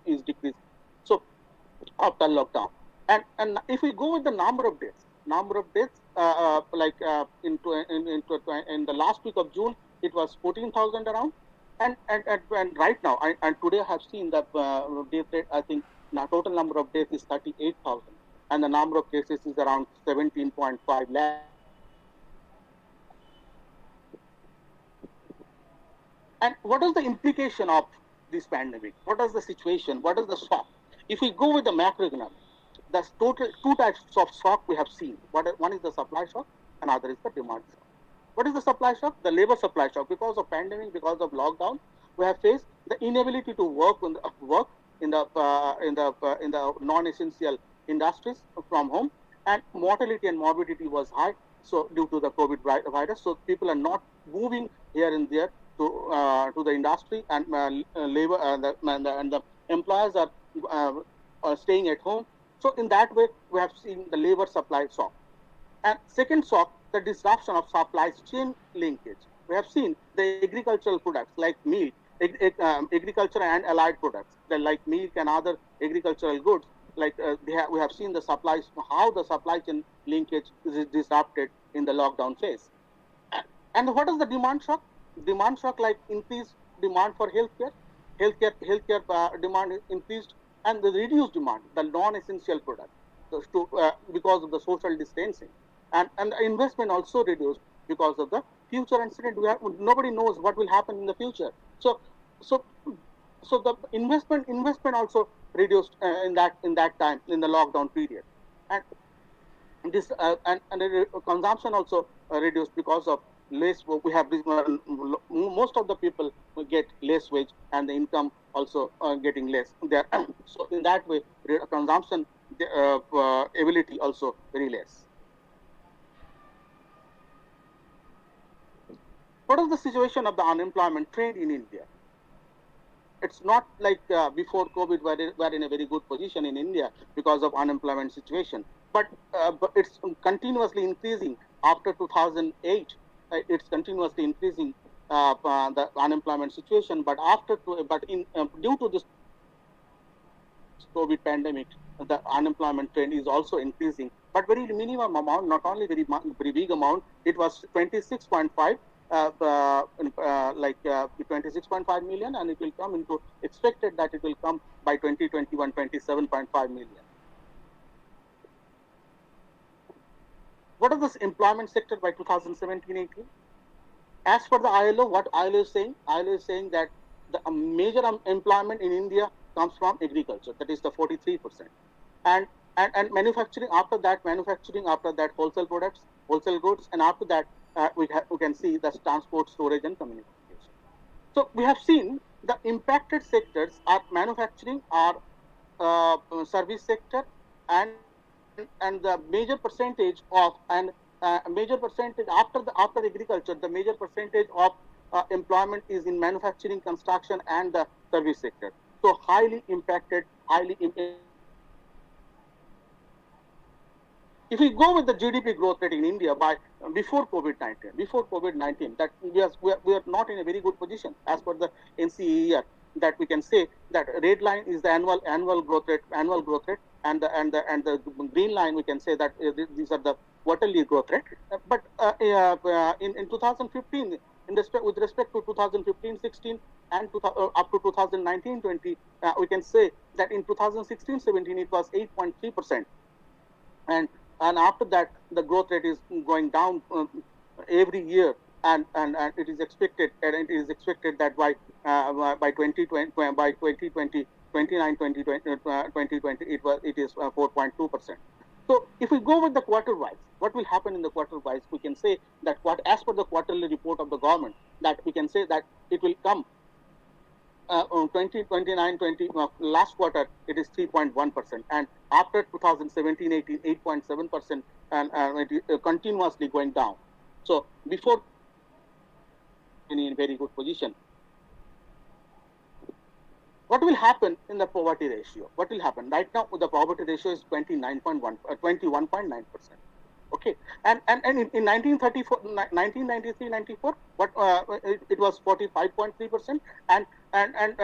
is decreasing. So after lockdown, and if we go with the number of deaths, like in the last week of June, it was 14,000 around, and right now, and today I have seen that death rate. I think the total number of deaths is 38,000, and the number of cases is around 17.5 lakh. And what is the implication of this pandemic? What is the situation? What is the shock? If we go with the macroeconomic, there's total two types of shock we have seen. One is the supply shock, and other is the demand shock. What is the supply shock? The labor supply shock. Because of pandemic, because of lockdown, we have faced the inability to work in the non-essential industries from home, and mortality and morbidity was high. So due to the COVID virus, so people are not moving here and there to the industry, and labor and the employers are staying at home. So in that way, we have seen the labor supply shock. And second shock, the disruption of supply chain linkage. We have seen the agricultural products like meat, agriculture and allied products, like milk and other agricultural goods. Like we have seen the supplies, how the supply chain linkage is disrupted in the lockdown phase. And what is the demand shock? Demand shock, like increased demand for healthcare demand increased, and the reduced demand, the non-essential product, because of the social distancing, and the investment also reduced because of the future uncertainty. Nobody knows what will happen in the future. So the investment also reduced in that time, in the lockdown period, and this and the consumption also reduced because of less. We have most of the people will get less wage, and the income also getting less there. So in that way, consumption ability also very less. What is the situation of the unemployment trend in India? It's not like before COVID, we're in a very good position in India because of unemployment situation, but it's continuously increasing after 2008. it's continuously increasing the unemployment situation. But due to this COVID pandemic, the unemployment trend is also increasing, but very minimum amount, not only very big amount. It was 26.5, 26.5 million, and it will come into, expected that it will come by 2021, 27.5 million. What is this employment sector by 2017-18? As per the ILO, what ILO is saying? ILO is saying that the major employment in India comes from agriculture, that is the 43%, and manufacturing after that, wholesale products, wholesale goods, and after that we can see the transport, storage, and communication. So we have seen the impacted sectors are manufacturing, are service sector, and the major percentage of after agriculture, the major percentage of employment is in manufacturing, construction, and the service sector. So highly impacted, if we go with the GDP growth rate in India by before COVID-19, that we are not in a very good position as per the NCER, that we can say that red line is the annual growth rate, and the green line we can say that these are the quarterly growth rate. But in 2015, with respect to 2015-16 and up to 2019-20, we can say that in 2016-17 it was 8.3%, and after that the growth rate is going down every year, and it is expected that by 2020, by 2020, 2020 it is 4.2%. So if we go with the quarter wise, what will happen in the quarter wise? We can say that as per the quarterly report of the government, that we can say that it will come 2020, last quarter it is 3.1%, and after 2017-18, 8.7%, and it is continuously going down. So before in very good position. What will happen in the poverty ratio? What will happen right now? The poverty ratio is 21.9%. Okay, and in 1993-94, what it was 45.3%, and in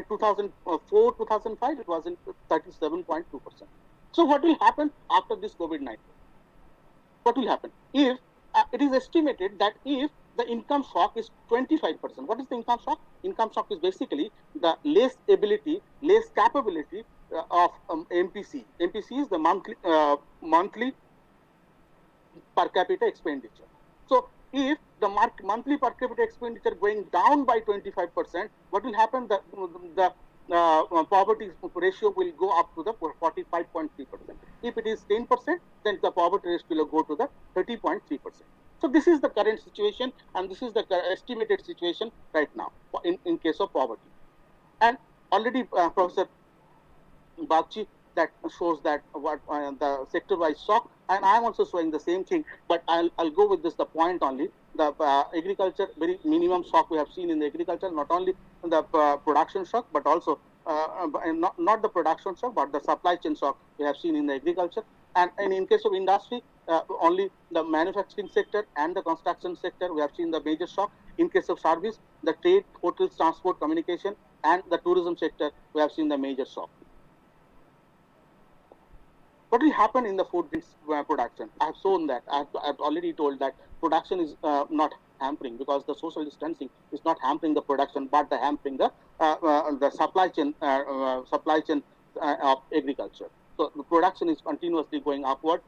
2004-2005 it was in 37.2%. So what will happen after this COVID-19? What will happen if it is estimated that if the income shock is 25%? What is the income shock? Income shock is basically the less capability of MPC. MPC is the monthly per capita expenditure. So if the monthly per capita expenditure going down by 25%, what will happen? The poverty ratio will go up to the 45.3%. If it is 10%, then the poverty ratio will go to the 30.3%. So this is the current situation, and this is the estimated situation right now in case of poverty. And already Professor Bagchi that shows that what the sector-wise shock, and I am also showing the same thing, but I'll go with this the point only. The agriculture, very minimum shock we have seen in the agriculture, not only the production shock, but also not the production shock, but the supply chain shock we have seen in the agriculture. And in case of industry, only the manufacturing sector and the construction sector we have seen the major shock. In case of service, the trade, hotels, transport, communication, and the tourism sector we have seen the major shock. What will happen in the food production? I have shown that. I have already told that production is not hampering, because the social distancing is not hampering the production, but the hampering the supply chain of agriculture. So the production is continuously going upward.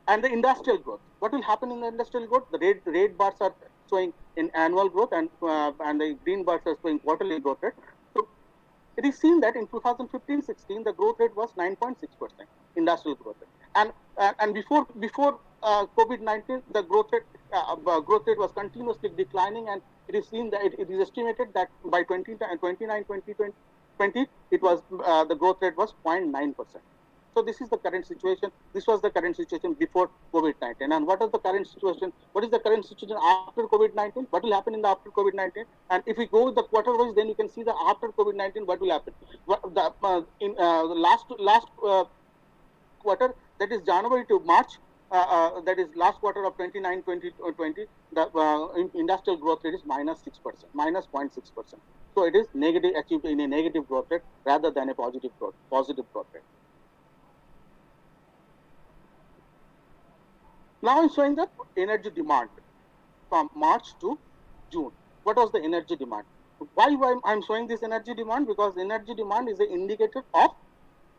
And the industrial growth. What will happen in the industrial growth? The red bars are showing in annual growth, and the green bars are showing quarterly growth rate. So it is seen that in 2015-16 the growth rate was 9.6% industrial growth rate, and before COVID-19 the growth rate was continuously declining, and it is seen that it is estimated that by 2020 it was the growth rate was 0.9%. So this is the current situation. This was the current situation before COVID-19. And what is the current situation? What is the current situation after COVID-19? What will happen in the after COVID-19? And if we go with the quarter wise, then you can see the after COVID-19 what will happen. In the last quarter, that is January to March, that is last quarter of 2019-2020, the industrial growth rate is -6%, -0.6%. So it is negative, achieved in a negative growth rate rather than a positive growth rate. Now I'm showing the energy demand from March to June. What was the energy demand? Why I'm showing this energy demand? Because energy demand is an indicator of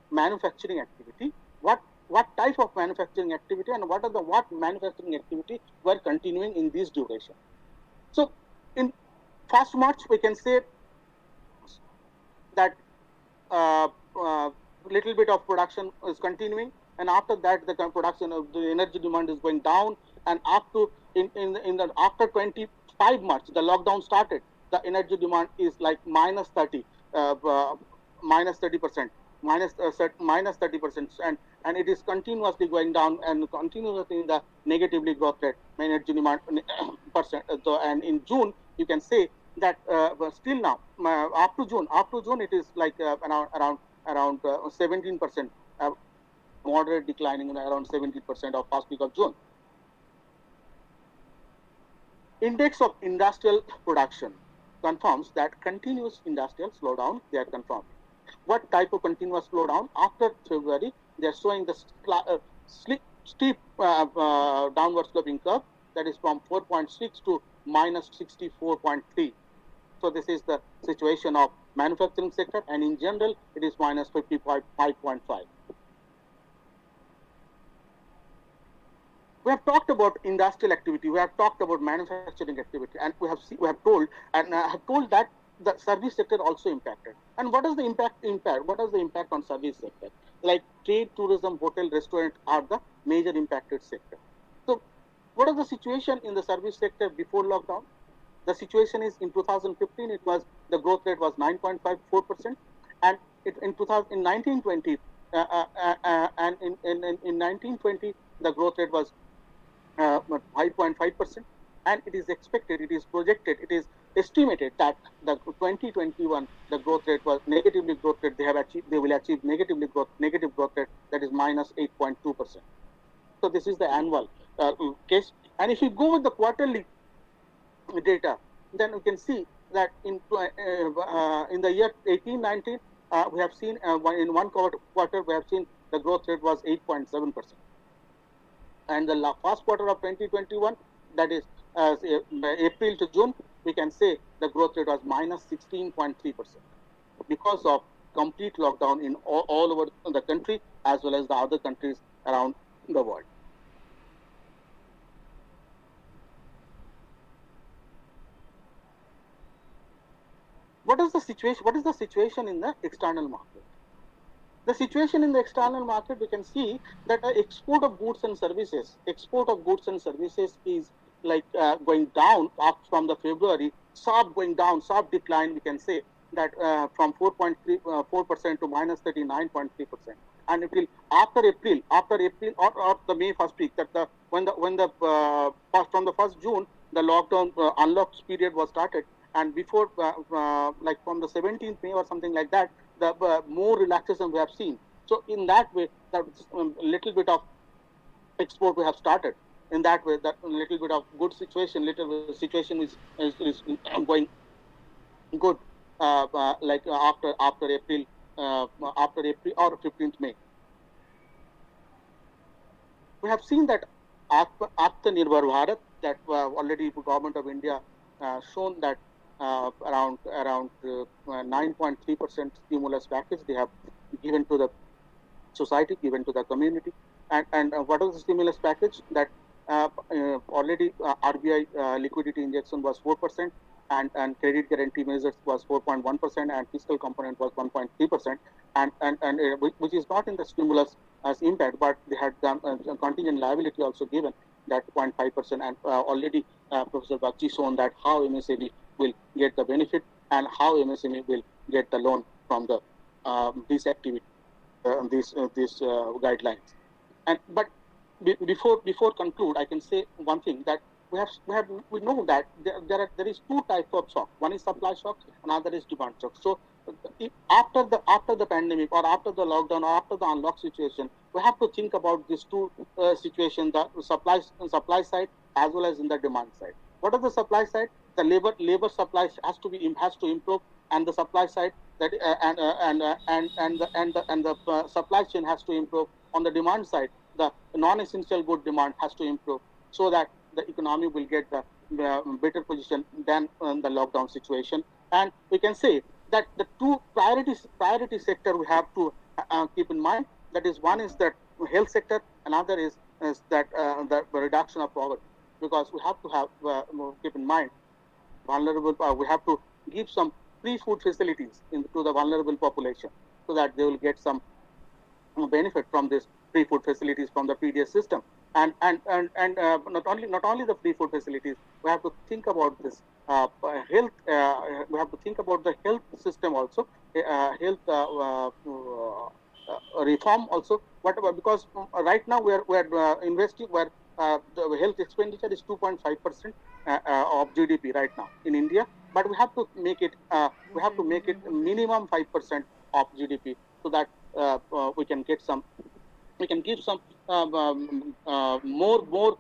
manufacturing activity. What type of manufacturing activity and what manufacturing activity were continuing in this duration. So in 1st March, we can say that little bit of production is continuing, and after that the production of the energy demand is going down, and up to after 25 March the lockdown started, the energy demand is like -30%, and it is continuously going down and continuously in the negatively growth rate energy demand percent. And in June you can say that still now up to June it is like around 17%, moderate declining around 17% of first week of June. Index of industrial production confirms that continuous industrial slowdown. They are confirmed. What type of continuous slowdown? After February, they are showing the steep downward sloping curve, that is from 4.6 to -64.3. So this is the situation of manufacturing sector, and in general it is -55.5. We have talked about industrial activity, we have talked about manufacturing activity, and we have told that the service sector also impacted. And what is the impact? What is the impact on service sector? Like trade, tourism, hotel, restaurant are the major impacted sector. So what is the situation in the service sector before lockdown? The situation is in 2015, it was the growth rate was 9.54%, and in 1920 and in 1920 the growth rate was 5.5%, and it is expected, it is projected, it is estimated that the 2021 the growth rate was negatively growth rate they will achieve negative growth rate, that is -8.2%. So this is the annual case, and if you go with the quarterly data, then we can see that in the year 18-19 we have seen in one quarter we have seen the growth rate was 8.7%, and the first quarter of 2021, that is April to June, we can say the growth rate was -16.3% because of complete lockdown in all over the country as well as the other countries around the world. What is the situation? What is the situation in the external market? The situation in the external market, we can see that the export of goods and services is like going down up from the February, sharp decline. We can say that from 4.4% to -39.3%, and it will after April or the May first week, that when the from the 1st June the lockdown unlocked period was started. And before, like from the 17th May or something like that, the more relaxation we have seen. So in that way, that little bit of export we have started. In that way, that little bit of good situation, situation is going good. Like after April or 15th May, we have seen that Atmanirbhar Bharat, that already the government of India shown that. Around 9.3% stimulus package they have given to the society, given to the community. And what was the stimulus package? That already RBI liquidity injection was 4%, and credit guarantee measures was 4.1%, and fiscal component was 1.3%, and which is not in the stimulus as impact, but they had contingent liability also given that 0.5%, and already Professor Bakshi shown that how MSME will get the benefit and how MSME will get the loan from the this activity, these guidelines. And but before conclude, I can say one thing, that we know that there is two types of shock. One is supply shock, another is demand shock. So after the pandemic or after the lockdown or after the unlock situation, we have to think about these two situations: the supply side as well as in the demand side. What are the supply side? The labor supply has to improve, and the supply side that the supply chain has to improve. On the demand side, the non-essential good demand has to improve, so that the economy will get the better position than the lockdown situation. And we can say that the two priority sector we have to keep in mind. That is, one is that health sector, another is that the reduction of poverty, because we have to have keep in mind vulnerable. We have to give some free food facilities to the vulnerable population, so that they will get some benefit from this free food facilities from the PDS system. And not only the free food facilities, we have to think about this health. We have to think about the health system also, health reform also. Whatever, because right now we are investing where the health expenditure is 2.5% of GDP right now in India, but we have to make it minimum 5% of GDP, so that we can give some more.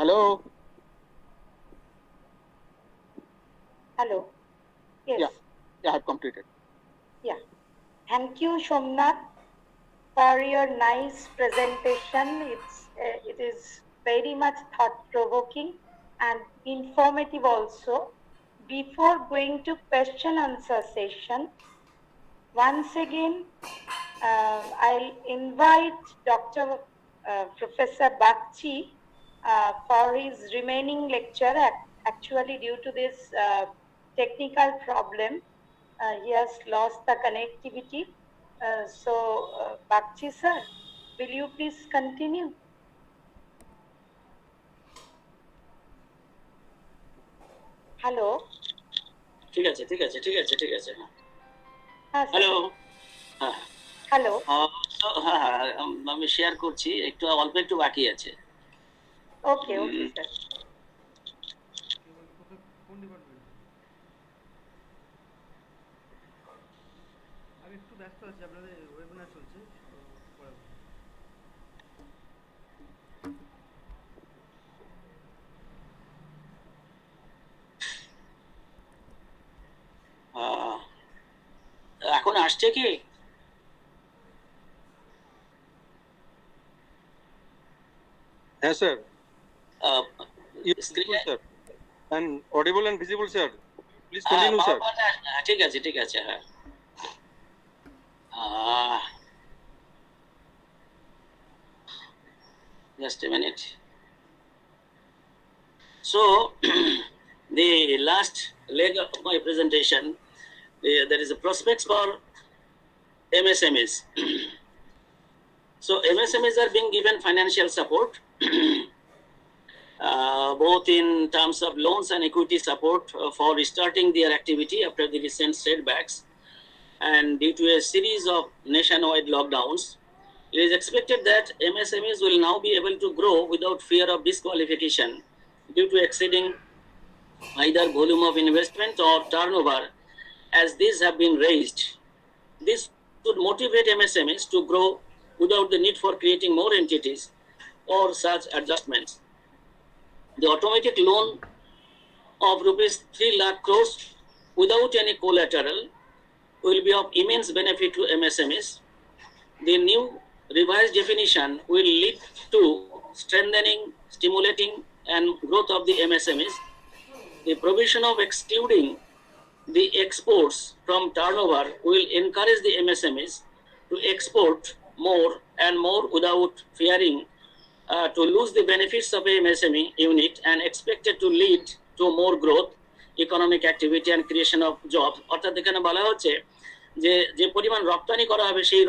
Hello. Hello. Yes. Yeah, I have completed. Yeah. Thank you, Somnath, for your nice presentation. It is very much thought-provoking and informative also. Before going to question answer session, once again, I'll invite Dr. Professor Bakchi for his remaining lecture. Actually, due to this technical problem, he has lost the connectivity. Bakchi sir, will you please continue? Hello. ঠিক আছে। Hello. Hello. আমি share করছি, অল্প একটু বাকি আছে। Okay sir. আমি একটু ব্যস্ত আছি, আপনাদের ওয়েবিনার চলছে। এখন আসছে কি? Yes, sir. Sir. And audible and visible, sir. Please continue, sir. ঠিক আছে, হ্যাঁ। Just a minute. So, the last leg of my presentation, there is a prospects for MSMEs. So MSMEs are being given financial support, both in terms of loans and equity support for restarting their activity after the recent setbacks. And due to a series of nationwide lockdowns, it is expected that MSMEs will now be able to grow without fear of disqualification due to exceeding either volume of investment or turnover, as these have been raised. This would motivate MSMEs to grow without the need for creating more entities or such adjustments. The automatic loan of rupees 3 lakh crores without any collateral will be of immense benefit to MSMEs. The new revised definition will lead to strengthening, stimulating, and growth of the MSMEs. The provision of excluding the exports from turnover will encourage the MSMEs to export more and more without fearing to lose the benefits of a MSME unit, and expected to lead to more growth, economic activity, and creation of jobs. অর্থাৎ এখানে বলা হচ্ছে যে পরিমাণ রপ্তানি করা হবে, সেই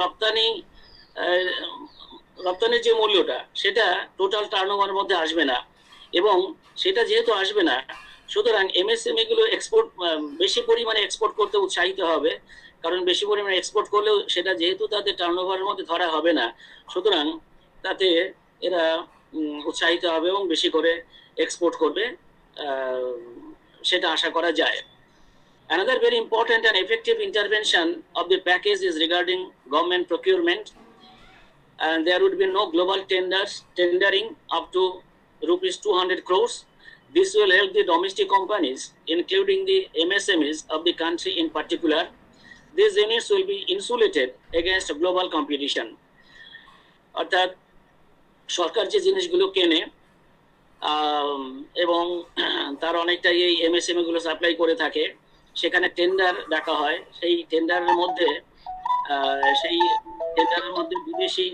রপ্তানির যে মূল্যটা সেটা টোটাল টার্নওভারের মধ্যে আসবে না, এবং সেটা যেহেতু আসবে না, সুতরাং এমএসএমই গুলো এক্সপোর্ট বেশি পরিমাণে এক্সপোর্ট করতে উৎসাহিত হবে, কারণ বেশি পরিমাণে এক্সপোর্ট করলেও সেটা যেহেতু তাদের টার্নওভারের মধ্যে ধরা হবে না, সুতরাং তাতে এরা উৎসাহিত হবে এবং বেশি করে এক্সপোর্ট করবে, সেটা আশা করা যায়। Another very important and effective intervention of the package is regarding government procurement, and there would be no global tendering up to rupees 200 crores. This will help the domestic companies, including the MSMEs of the country in particular. These units will be insulated against global competition. অর্থাৎ সরকার যে জিনিসগুলো কেনে এবং তার অনেকটাই এই MSME গুলো supply করে থাকে, সেখানে টেন্ডার ডাকা হয়। সেই টেন্ডারের মধ্যে বিদেশি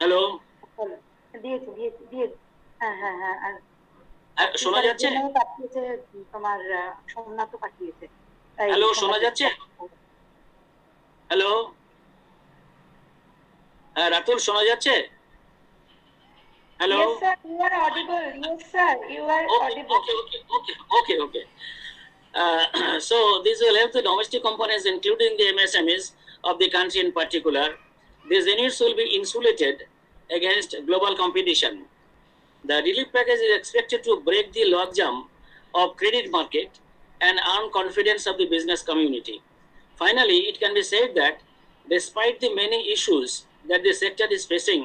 হ্যালো শোনা যাচ্ছে? তোমার সোমনাথ পাঠিয়েছে। হ্যালো শোনা যাচ্ছে? হ্যালো রাতুল শোনা যাচ্ছে? Hello? Yes, sir, you are audible. Yes, sir, you are audible. Okay. So this will help the domestic companies, including the MSMEs of the country in particular. These units will be insulated against global competition. The relief package is expected to break the logjam of credit market and earn confidence of the business community. Finally, it can be said that despite the many issues that the sector is facing,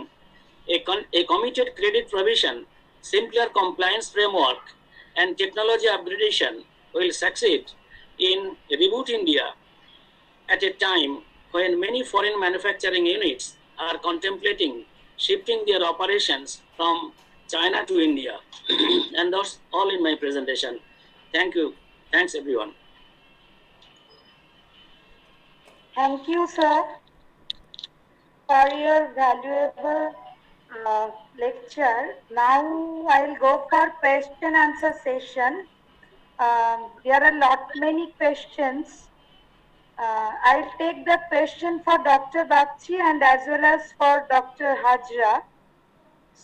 a committed credit provision, simpler compliance framework, and technology upgradation will succeed in Reboot India at a time when many foreign manufacturing units are contemplating shifting their operations from China to India. And that's all in my presentation. Thank you. Thanks, everyone. Thank you, sir, for your valuable lecture. Now I'll go for question answer session. There are many questions. I'll take the question for Dr. Bagchi and as well as for Dr. Hajra.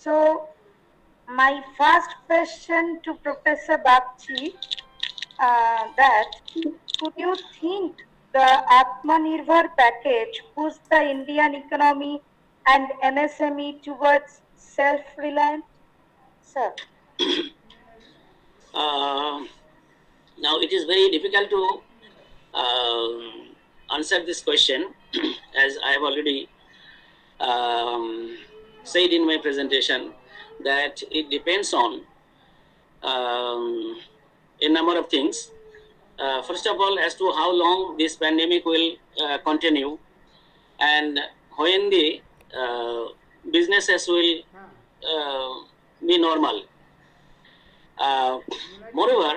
So my first question to Professor Bagchi, that could you think the Atmanirbhar package push the Indian economy and MSME towards self-reliance? Sir. Now it is very difficult to answer this question as I have already said in my presentation, that it depends on a number of things. First of all, as to how long this pandemic will continue and when the businesses will be normal. Moreover,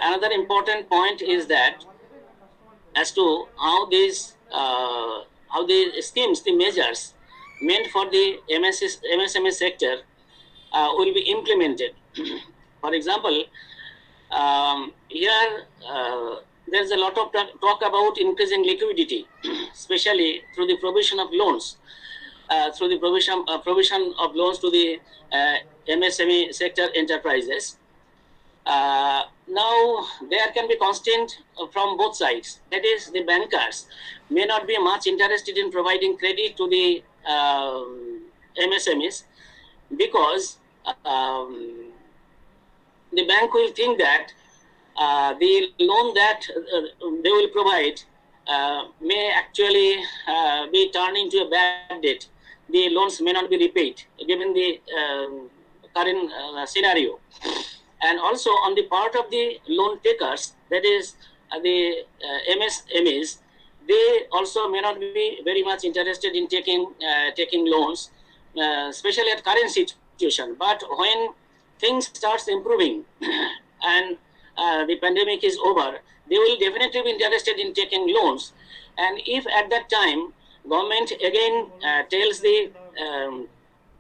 another important point is that as to how the schemes, the measures meant for the MSME sector will be implemented. For example, here there's a lot of talk about increasing liquidity, especially through the provision of loans, to the MSME sector enterprises. Now there can be constraint from both sides. That is, the bankers may not be much interested in providing credit to the MSMEs because the bank will think that the loan that they will provide may actually be turned into a bad debt. The loans may not be repaid given the current scenario. And also on the part of the loan takers, that is the MSMEs, they also may not be very much interested in taking loans, especially at current situation. But when things starts improving and the pandemic is over, they will definitely be interested in taking loans. And if at that time government again tells the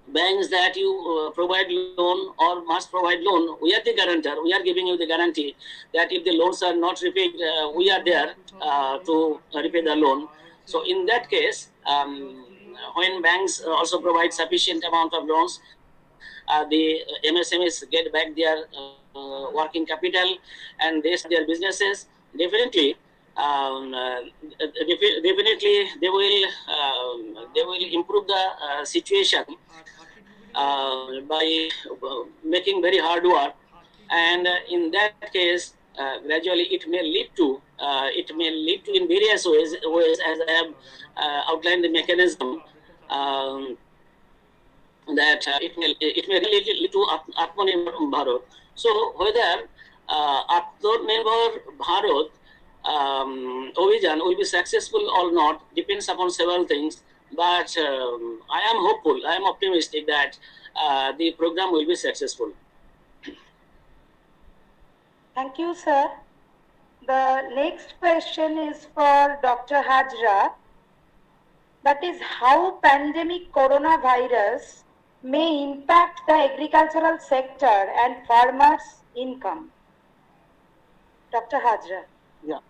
banks that you provide loan or must provide loan, we are the guarantor, we are giving you the guarantee that if the loans are not repaid, we are there to repay the loan. So in that case, when banks also provide sufficient amount of loans, the MSMEs get back their working capital and they start their businesses, definitely definitely they will improve the situation by making very hard work, and in that case gradually it may lead to in various ways as I have outlined the mechanism, that it may really lead to Atmanirbhar Bharat. So whether Atmanirbhar Bharat Abhijan will be successful or not depends upon several things. But I am hopeful, I am optimistic that the program will be successful. Thank you, sir. The next question is for Dr. Hajra. That is how pandemic coronavirus may impact the agricultural sector and farmers' income. Dr. Hajra. Yeah,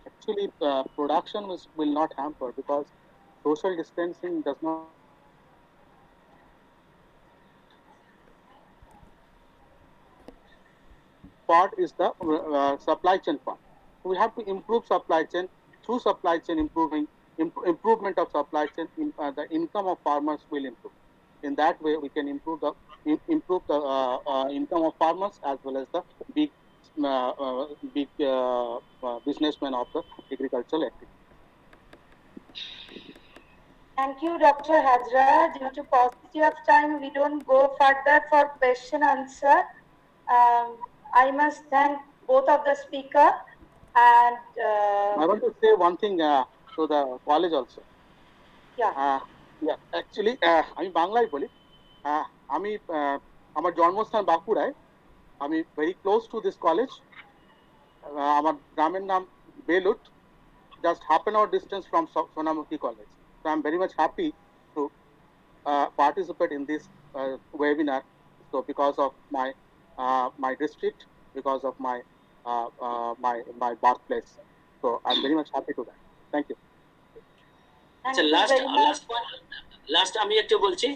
actually, production will not hamper because social distancing does not. Part is the supply chain part. We have to improve supply chain. Through supply chain improvement of supply chain, the income of farmers will improve. In that way, we can improve the income of farmers as well as the big businessmen of the agricultural activity. Thank you, Dr. Hajra. Due to paucity of time, we don't go further for question answer. I must thank both of the speaker and I want to say one thing to the college also. Yeah. Actually, আমি বাংলায় বলি, আমি আমার জন্মস্থান বাঁকুড়ায়, আমি very close to this college. আমার গ্রামের নাম বেলুট, just half an hour distance from Sonamukhi College. So I'm very much happy to participate in this webinar. So because of my district, because of my birthplace. So I'm very much happy to that. Thank you. আচ্ছা, last আমি একটু বলছি।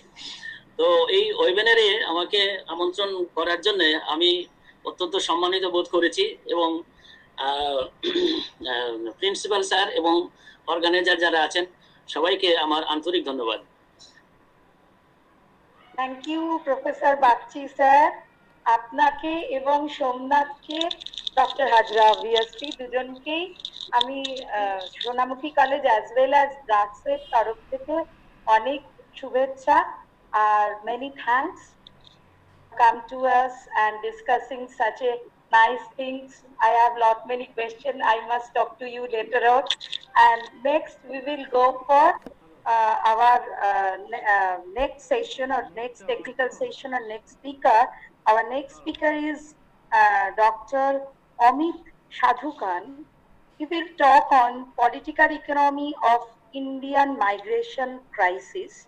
তো এই ওয়েবিনারে আমাকে আমন্ত্রণ করার জন্য আমি অত্যন্ত সম্মানিত বোধ করেছি এবং প্রিন্সিপাল স্যার এবং অর্গানাইজার যারা আছেন সবাইকে আমার আন্তরিক ধন্যবাদ। Thank you professor Bagchi sir, আপনাকে এবং সোমনাথকে, ডক্টর হাজরা অবভিয়াসলি দুজনকেই আমি Sonamukhi college as well as ব্রাক্সের তরফ থেকে অনেক শুভেচ্ছা আর many thanks come to us and discussing such a nice things. I have lot many questions. I must talk to you later on. And next we will go for our next session or next technical session or next speaker. Our next speaker is Dr. Amit Sadhukan. He will talk on political economy of Indian migration crisis.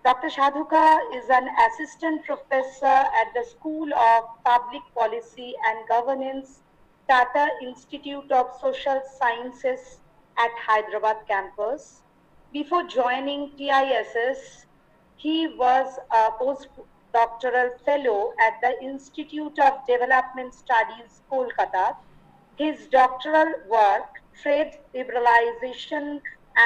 Dr. Sadhuka is an assistant professor at the School of Public Policy and Governance, Tata Institute of Social Sciences at Hyderabad campus. Before joining TISS, he was a postdoctoral fellow at the Institute of Development Studies, Kolkata. His doctoral work, Trade Liberalization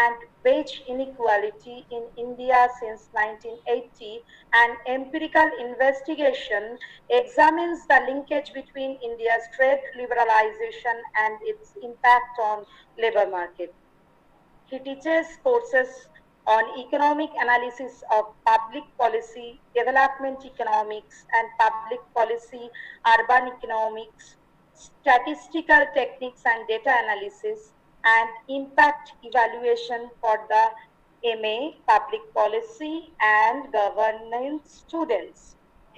and Wage Inequality in India since 1980, an empirical investigation, examines the linkage between India's trade liberalization and its impact on labor market. He teaches courses on economic analysis of public policy, development economics, and public policy, urban economics, statistical techniques and data analysis, and impact evaluation for the MA Public Policy and Governance students.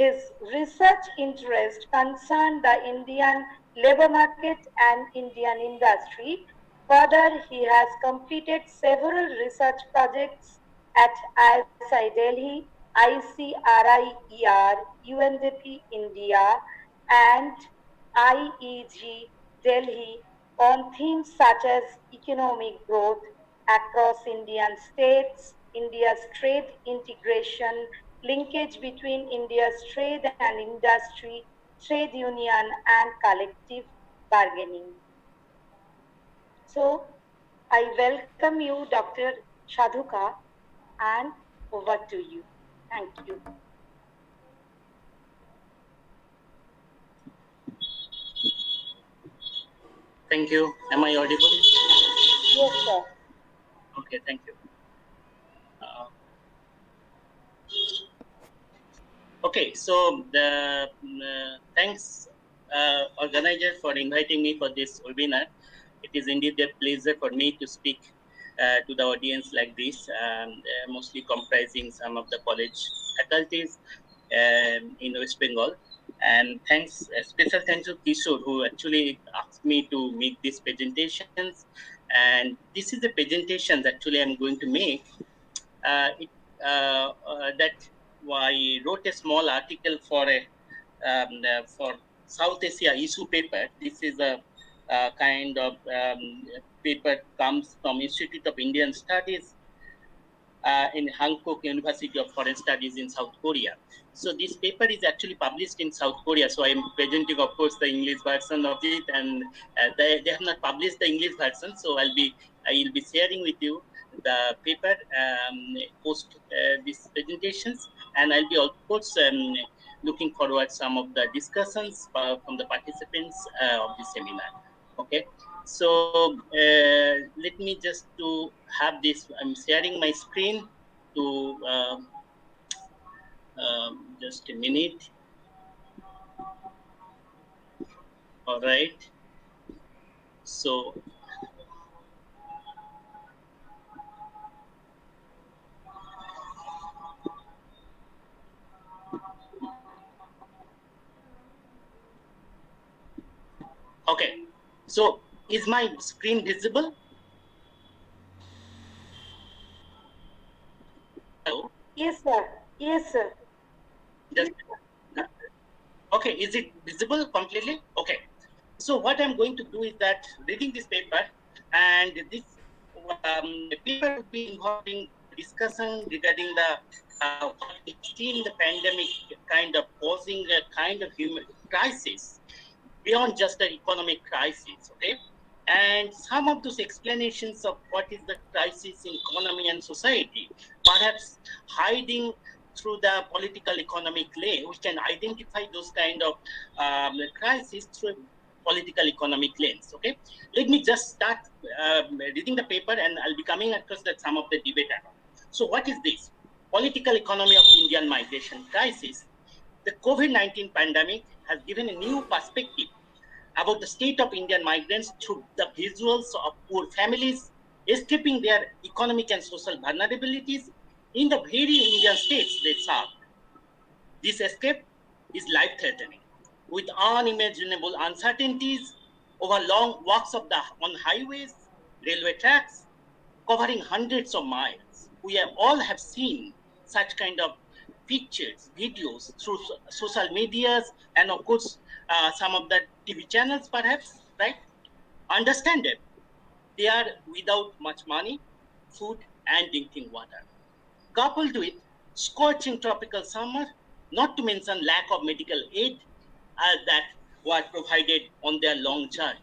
His research interest concerned the Indian labor market and Indian industry. Further, he has completed several research projects at ISI Delhi, ICRIER, UNDP India, and IEG Delhi on themes such as economic growth across Indian states, India's trade integration, linkage between India's trade and industry, trade union, and collective bargaining. So, I welcome you, Dr. Shadhuka, and over to you. Thank you. Thank you. Am I audible? Yes, sir. Okay, thank you. Okay, so thanks organizer for inviting me for this webinar. It is indeed a pleasure for me to speak to the audience like this, mostly comprising some of the college faculties in West Bengal. And thanks, special thanks to Kishore, who actually asked me to make these presentations. And this is the presentations actually I'm going to make. That I wrote a small article for South Asia issue paper. This is a kind of paper comes from Institute of Indian Studies in Hankook University of Foreign Studies in South Korea. So this paper is actually published in South Korea. So I am presenting, of course, the English version of it, and they have not published the English version. So I will be sharing with you the paper post these presentations, and I'll be of course looking forward some of the discussions from the participants of the seminar. Okay. So let me just to have this. I'm sharing my screen to just a minute. All right. So okay. So is my screen visible? Hello? Yes, sir. Yes, sir. Just, okay, is it visible completely? Okay. So what I'm going to do is that reading this paper, and this paper would be involving discussion regarding the what we see in the pandemic kind of causing a kind of human crisis beyond just the economic crisis, okay? And some of those explanations of what is the crisis in economy and society, perhaps hiding through the political economic lens, we can identify those kind of crises through a political economic lens, okay? Let me just start reading the paper, and I'll be coming across that some of the debate. So what is this? Political economy of Indian migration crisis. The COVID-19 pandemic has given a new perspective about the state of Indian migrants through the visuals of poor families escaping their economic and social vulnerabilities in the very Indian states they serve. This escape is life-threatening, with unimaginable uncertainties over long walks on highways, railway tracks, covering hundreds of miles. We all have seen such kind of pictures, videos through social medias, and of course, some of the TV channels, perhaps, right? Understand it. They are without much money, food, and drinking water. Coupled with scorching tropical summer, not to mention lack of medical aid that were provided on their long journey.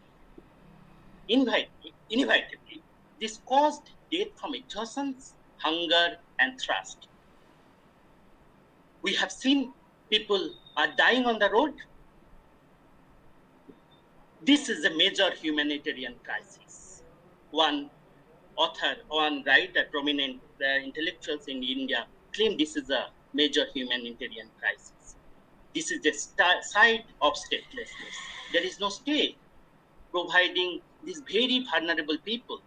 Inevitably, this caused death from exhaustion, hunger, and thirst. We have seen people are dying on the road. This is a major humanitarian crisis. One author, one writer, prominent intellectuals in India claim this is a major humanitarian crisis. This is the side of statelessness. There is no state providing these very vulnerable people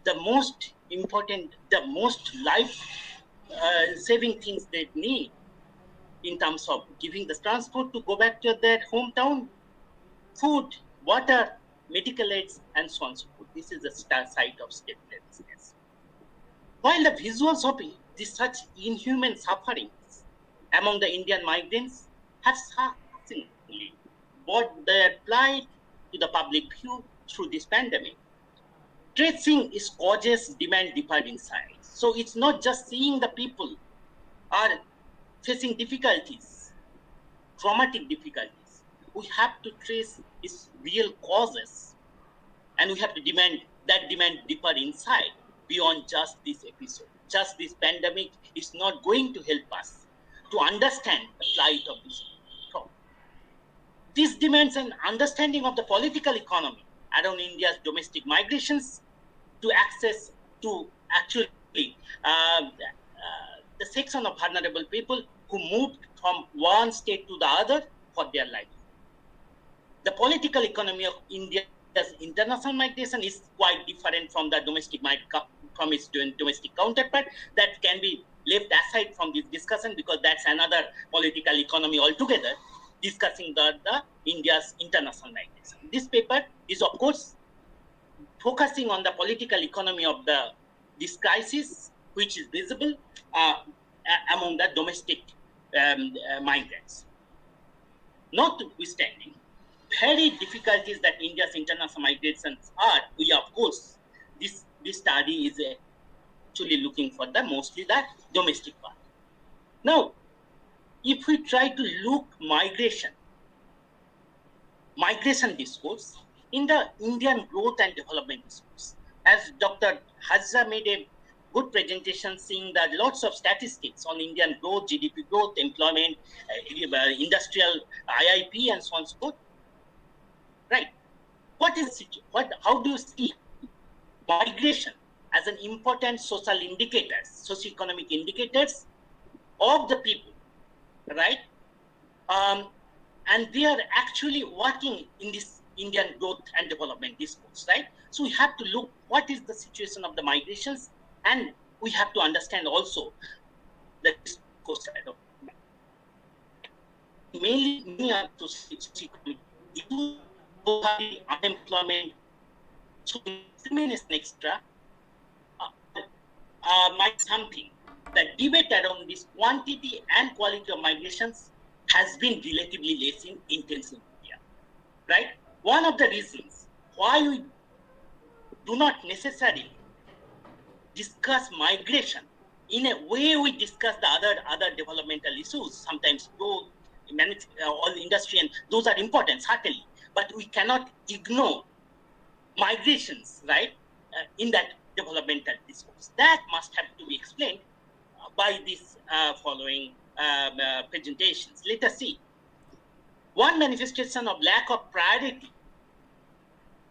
the most important, the most life-saving things they need in terms of giving the transport to go back to their hometown, food, water, medical aids, and so on and so forth. This is the site of statelessness. While the visuals of this such inhuman sufferings among the Indian migrants have surprisingly brought their plight to the public view through this pandemic, tracing its causes demand deeper insight. So it's not just seeing the people are facing difficulties, traumatic difficulties, we have to trace its real causes, and we have to demand deeper insight beyond just this episode. Just this pandemic is not going to help us to understand the plight of this problem. This demands an understanding of the political economy around India's domestic migrations to access to actually the section of vulnerable people who moved from one state to the other for their life. The political economy of India's international migration is quite different from the from its domestic counterpart. That can be left aside from this discussion because that's another political economy altogether, discussing the India's international migration. This paper is, of course, focusing on the political economy of this crisis, which is visible among the domestic migrants. Notwithstanding very difficulties that India's international migrations are, we of course, this study is actually looking for mostly the domestic part. Now, if we try to look migration discourse in the Indian growth and development discourse, as Dr. Hazra made a good presentation seeing that lots of statistics on Indian growth, GDP growth, employment, industrial, IIP, and so on and so forth. Right. How do you see migration as an important social indicators, socioeconomic indicators of the people, right? And they are actually working in this Indian growth and development discourse, right? So we have to look what is the situation of the migrations, and we have to understand also the discourse side of it. Many are socioeconomic issues, unemployment, so discrimination extra might something. The debate around this quantity and quality of migrations has been relatively less intense in India, right? One of the reasons why we do not necessarily discuss migration in a way we discuss the other developmental issues, sometimes growth, all industry, and those are important, certainly. But we cannot ignore migrations, right, in that developmental discourse. That must have to be explained by these following presentations. Let us see. One manifestation of lack of priority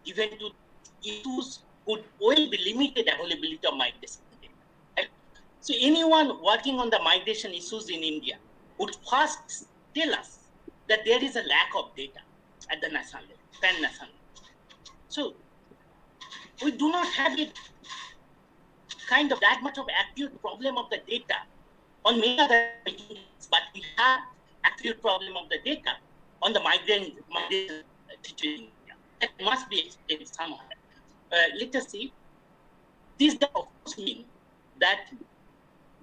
given to issues could well be limited availability of migration data. Right? So anyone working on the migration issues in India would first tell us that there is a lack of data at the national level, pan-national level. So we do not have a kind of that much of acute problem of the data on many other things, but we have acute problem of the data on the migration situation. That must be explained somehow. Let us see. This does of course mean that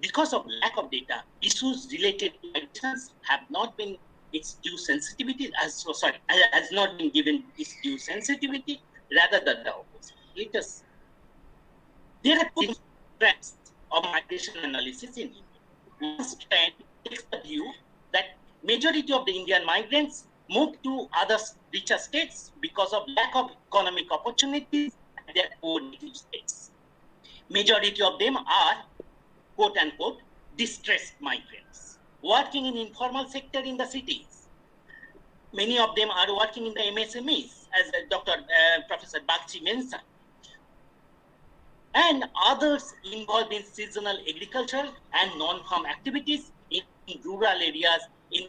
because of lack of data, issues related to migrations have not been its due sensitivity, has not been given its due sensitivity, rather than the opposite. Let us. There are two trends of migration analysis in India. One trend takes the view that majority of the Indian migrants move to other richer states because of lack of economic opportunities at their own native states. Majority of them are, quote unquote, distressed migrants, working in informal sector in the cities. Many of them are working in the MSMEs, as Professor Bagchi mentioned. And others involved in seasonal agriculture and non-farm activities in rural areas in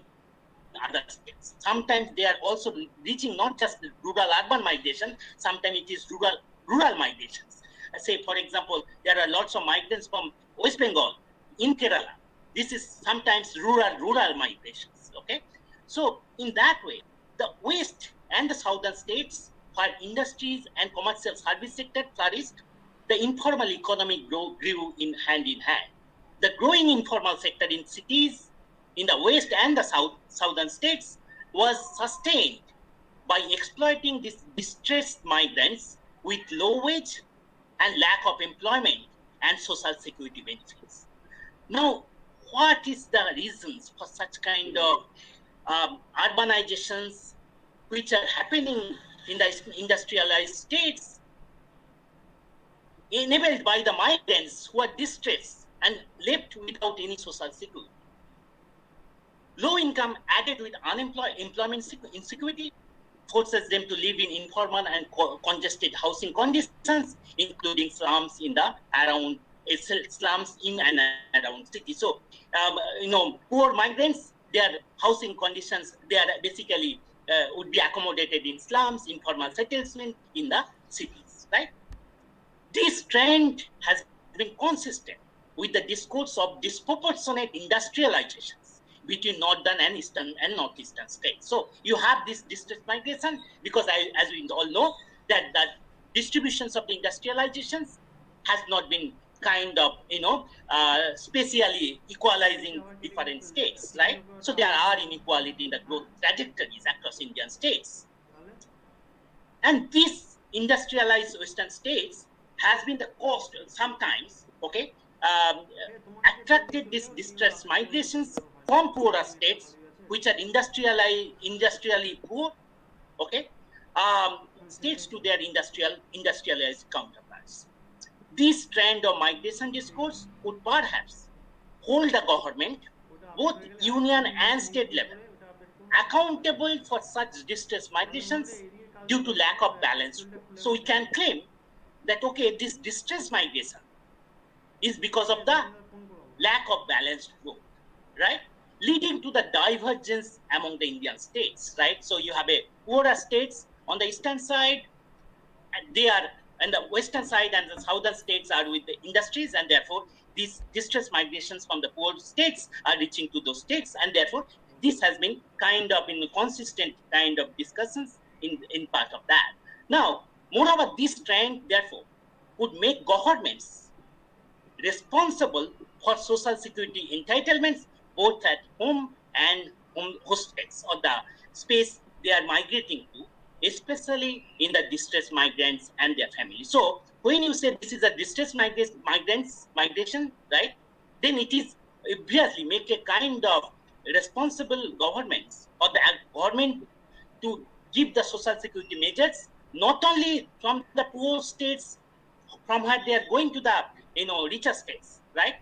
other states. Sometimes they are also reaching not just rural-urban migration, sometimes it is rural migrations. Say, for example, there are lots of migrants from West Bengal in Kerala. This is sometimes rural migrations, okay? So in that way, the West and the Southern states where industries and commercial service sector flourished, the informal economy grew in hand. The growing informal sector in cities in the West and the Southern states was sustained by exploiting these distressed migrants with low wage and lack of employment and social security benefits. Now, what is the reasons for such kind of urbanizations which are happening in the industrialized states, enabled by the migrants who are distressed and left without any social security. Low income added with employment insecurity forces them to live in informal and congested housing conditions, including slums in and around cities. So, poor migrants, their housing conditions, they are basically would be accommodated in slums, informal settlement in the cities, right? This trend has been consistent with the discourse of disproportionate industrializations between northern and eastern and northeastern states. So you have this distress migration because, as we all know, that distributions of the industrializations has not been kind of, spatially equalizing different states, right? So there are inequality in the growth trajectories across Indian states. And these industrialized Western states has been the cost sometimes, attracted these distress migrations from poorer states, which are industrially poor, states to their industrialized counterparts. This trend of migration discourse would perhaps hold the government, both union and state level, accountable for such distress migrations due to lack of balance. So we can claim that, this distress migration is because of the lack of balanced growth, right? Leading to the divergence among the Indian states, right? So you have a poorer states on the eastern side, and the western side and the southern states are with the industries, and therefore these distress migrations from the poor states are reaching to those states, and therefore this has been kind of in consistent kind of discussions in part of that. Now, moreover, this trend therefore would make governments responsible for social security entitlements both at home and host states, or the space they are migrating to, especially in the distressed migrants and their families. So when you say this is a distressed migration, right, then it is obviously make a kind of responsible governments or the government to give the social security measures, not only from the poor states from where they are going to the richer states, right,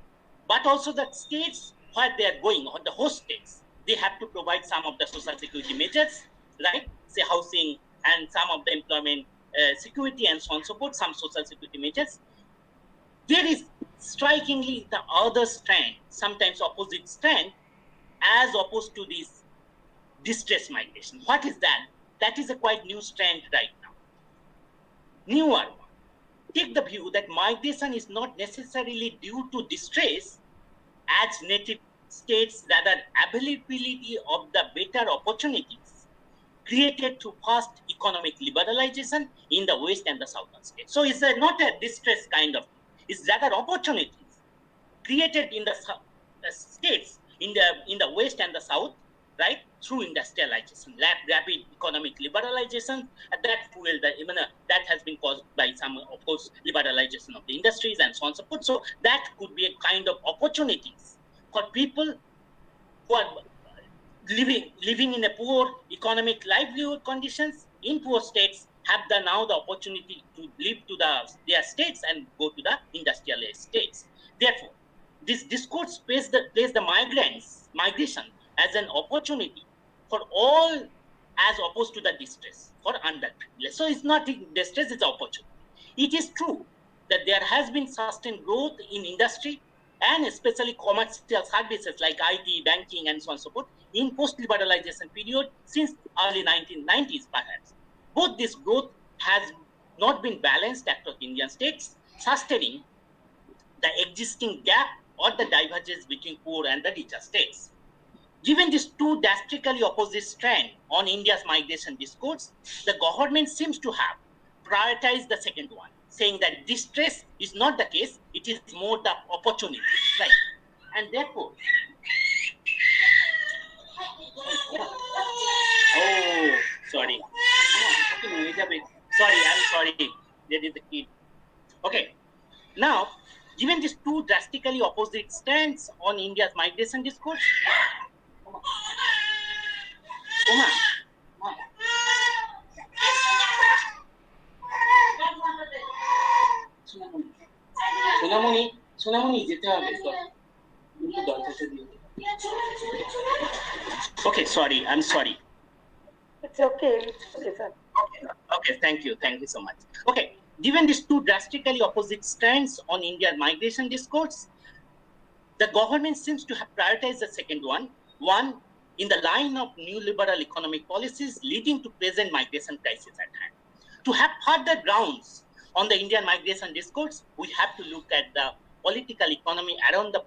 but also the states where they are going, or the host states, they have to provide some of the social security measures, right, say housing and some of the employment security and so on, so forth, some social security measures. There is strikingly the other strand, sometimes opposite strand, as opposed to this distress migration. What is that? That is a quite new strand right now. Newer one. Take the view that migration is not necessarily due to distress as native states, rather availability of the better opportunities created through fast economic liberalization in the west and the southern states. So it's not a distress kind of thing. It's rather opportunities created in the states in the west and the south, right, through industrialization, rapid economic liberalization, that fuel that has been caused by some, of course, liberalization of the industries and so on and so forth. So that could be a kind of opportunities for people who are living in a poor economic livelihood conditions in poor states, have now the opportunity to live to their states and go to the industrialized states. Therefore, this discourse places the migration as an opportunity for all, as opposed to the distress for underprivileged. So it's not distress, it's opportunity. It is true that there has been sustained growth in industry and especially commercial services like IT, banking, and so on and so forth in post-liberalization period since early 1990s perhaps. Both this growth has not been balanced across Indian states, sustaining the existing gap or the divergence between poor and the richer states. Given these two drastically opposite strands on India's migration discourse, the government seems to have prioritized the second one, saying that distress is not the case, it is more the opportunity, right? And therefore, oh, sorry. Sorry, I'm sorry. That is the key. Okay. Now, Given these two drastically opposite stands on India's migration discourse, Uma, Sonamoni, okay, sorry, I'm sorry. It's okay, sir. Okay, thank you so much. Okay, given these two drastically opposite strands on India's migration discourse, the government seems to have prioritized the second one in the line of neoliberal economic policies leading to present migration crisis at hand. To have further grounds on the Indian migration discourse, we have to look at the political economy around the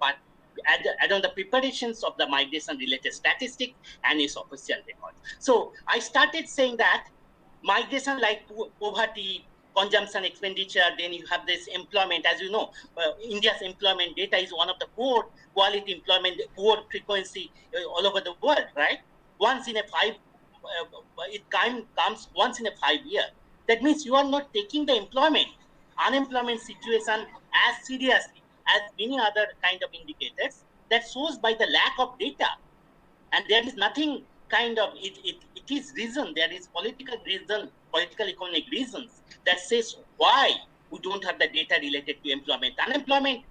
preparations of the migration-related statistics and its official records. So I started saying that migration, like poverty, consumption, expenditure, then you have this employment. As you know, India's employment data is one of the poor quality employment, poor frequency all over the world, right? Once in a five, it comes once in a 5 year. That means you are not taking the unemployment situation as seriously as many other kind of indicators. That shows by the lack of data. And there is nothing kind of, it is reason, there is political economic reasons that says why we don't have the data related to employment, unemployment,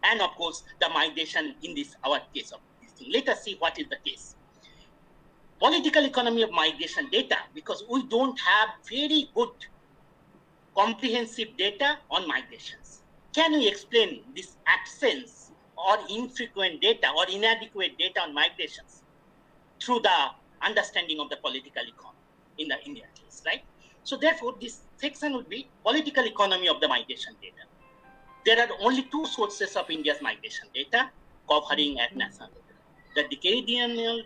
and of course the migration in this our case of this thing. Let us see what is the case. Political economy of migration data, because we don't have very good comprehensive data on migrations. Can we explain this absence or infrequent data or inadequate data on migrations through the understanding of the political economy in the Indian case, right? So therefore, this section would be political economy of the migration data. There are only two sources of India's migration data covering at national level: the decadal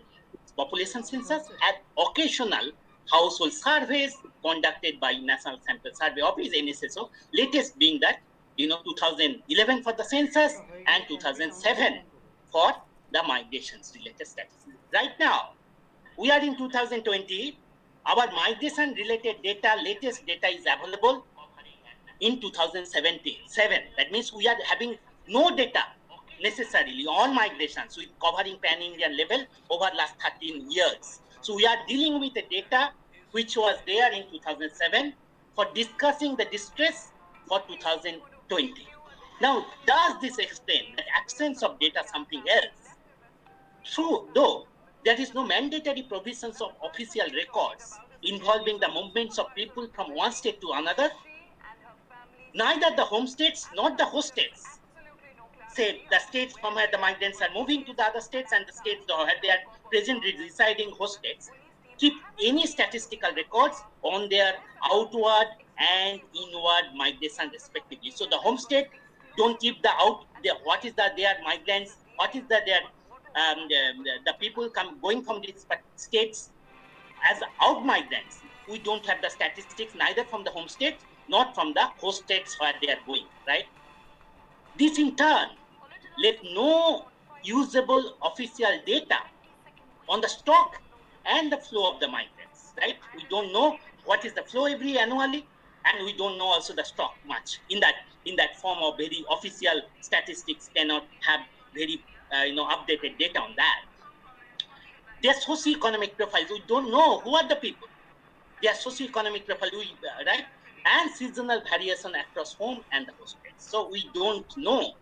population census and occasional household surveys conducted by National Sample Survey Office, NSSO, latest being that 2011 for the census and 2007 for the migrations related statistics. Right now, we are in 2020. Our migration related data, latest data is available in 2017. That means we are having no data necessarily on migrations with covering pan-Indian level over last 13 years. So we are dealing with the data which was there in 2007 for discussing the distress for 2020. Now, does this explain the absence of data something else? True, though, there is no mandatory provisions of official records involving the movements of people from one state to another. Neither the home states nor the host states, say the states from where the migrants are moving to the other states and the states where they are presently residing host states, keep any statistical records on their outward and inward migration respectively. So the home state don't keep what is their migrants, what is the people going from these states as out migrants. We don't have the statistics neither from the home state nor from the host states where they are going, right? This in turn left no usable official data on the stock and the flow of the migrants, right? We don't know what is the flow annually, and we don't know also the stock much. In that form of very official statistics cannot have very updated data on that. Their socioeconomic profiles, we don't know who are the people. Their socioeconomic profile, right? And seasonal variation across home and the host states. So we don't know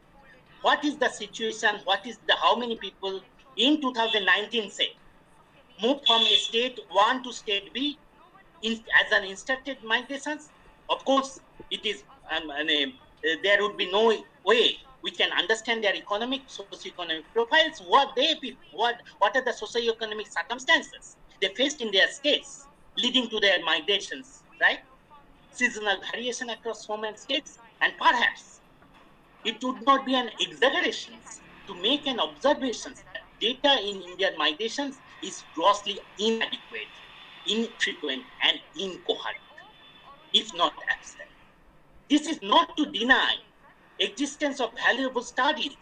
what is the situation, how many people in 2019 say moved from state 1 to state B as an instructed migrations. Of course, it is there would be no way we can understand their socioeconomic profiles, what are the socioeconomic circumstances they faced in their states leading to their migrations, right? Seasonal variation across home and states, and perhaps it would not be an exaggeration to make an observation that data in Indian migrations is grossly inadequate, infrequent, and incoherent, if not absent. This is not to deny existence of valuable studies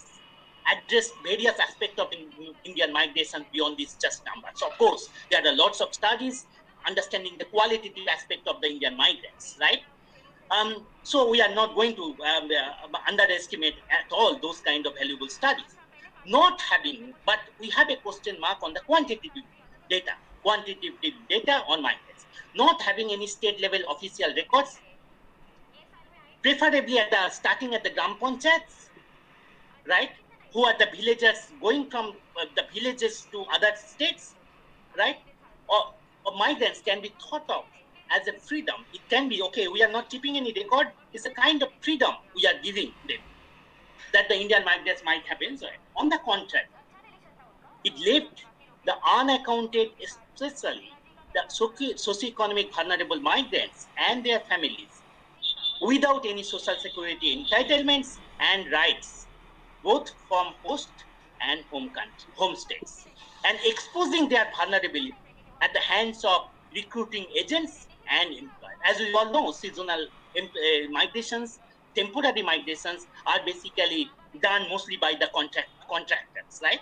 address various aspects of Indian migration beyond these just numbers. Of course, there are lots of studies understanding the qualitative aspect of the Indian migrants, right? So we are not going to underestimate at all those kind of valuable studies. Not having, but we have a question mark on the quantitative data on migrants. Not having any state level official records, preferably starting at the Gram Panchayats, right? Who are the villagers going from the villages to other states, right? Or migrants can be thought of as a freedom. It can be, okay, we are not keeping any record. It's a kind of freedom we are giving them that the Indian migrants might have enjoyed. On the contrary, it left the unaccounted, especially the socioeconomic vulnerable migrants and their families without any social security entitlements and rights, both from host and home states, and exposing their vulnerability at the hands of recruiting agents and employers. As we all know, seasonal migrations, temporary migrations are basically done mostly by the contractors, right?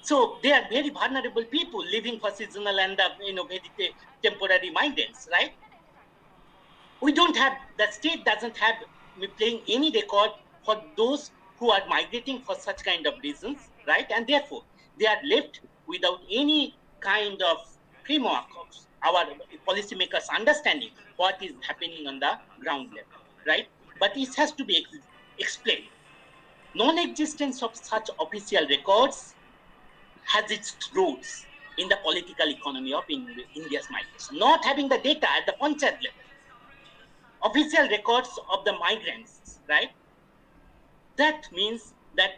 So they are very vulnerable people living for seasonal and very temporary migrants, right? We don't have, the state doesn't have playing any record for those who are migrating for such kind of reasons, right? And therefore, they are left without any kind of framework of our policymakers understanding what is happening on the ground level, right? But it has to be explained. Non-existence of such official records has its roots in the political economy of India's migration. Not having the data at the panchayat level, official records of the migrants, right? That means that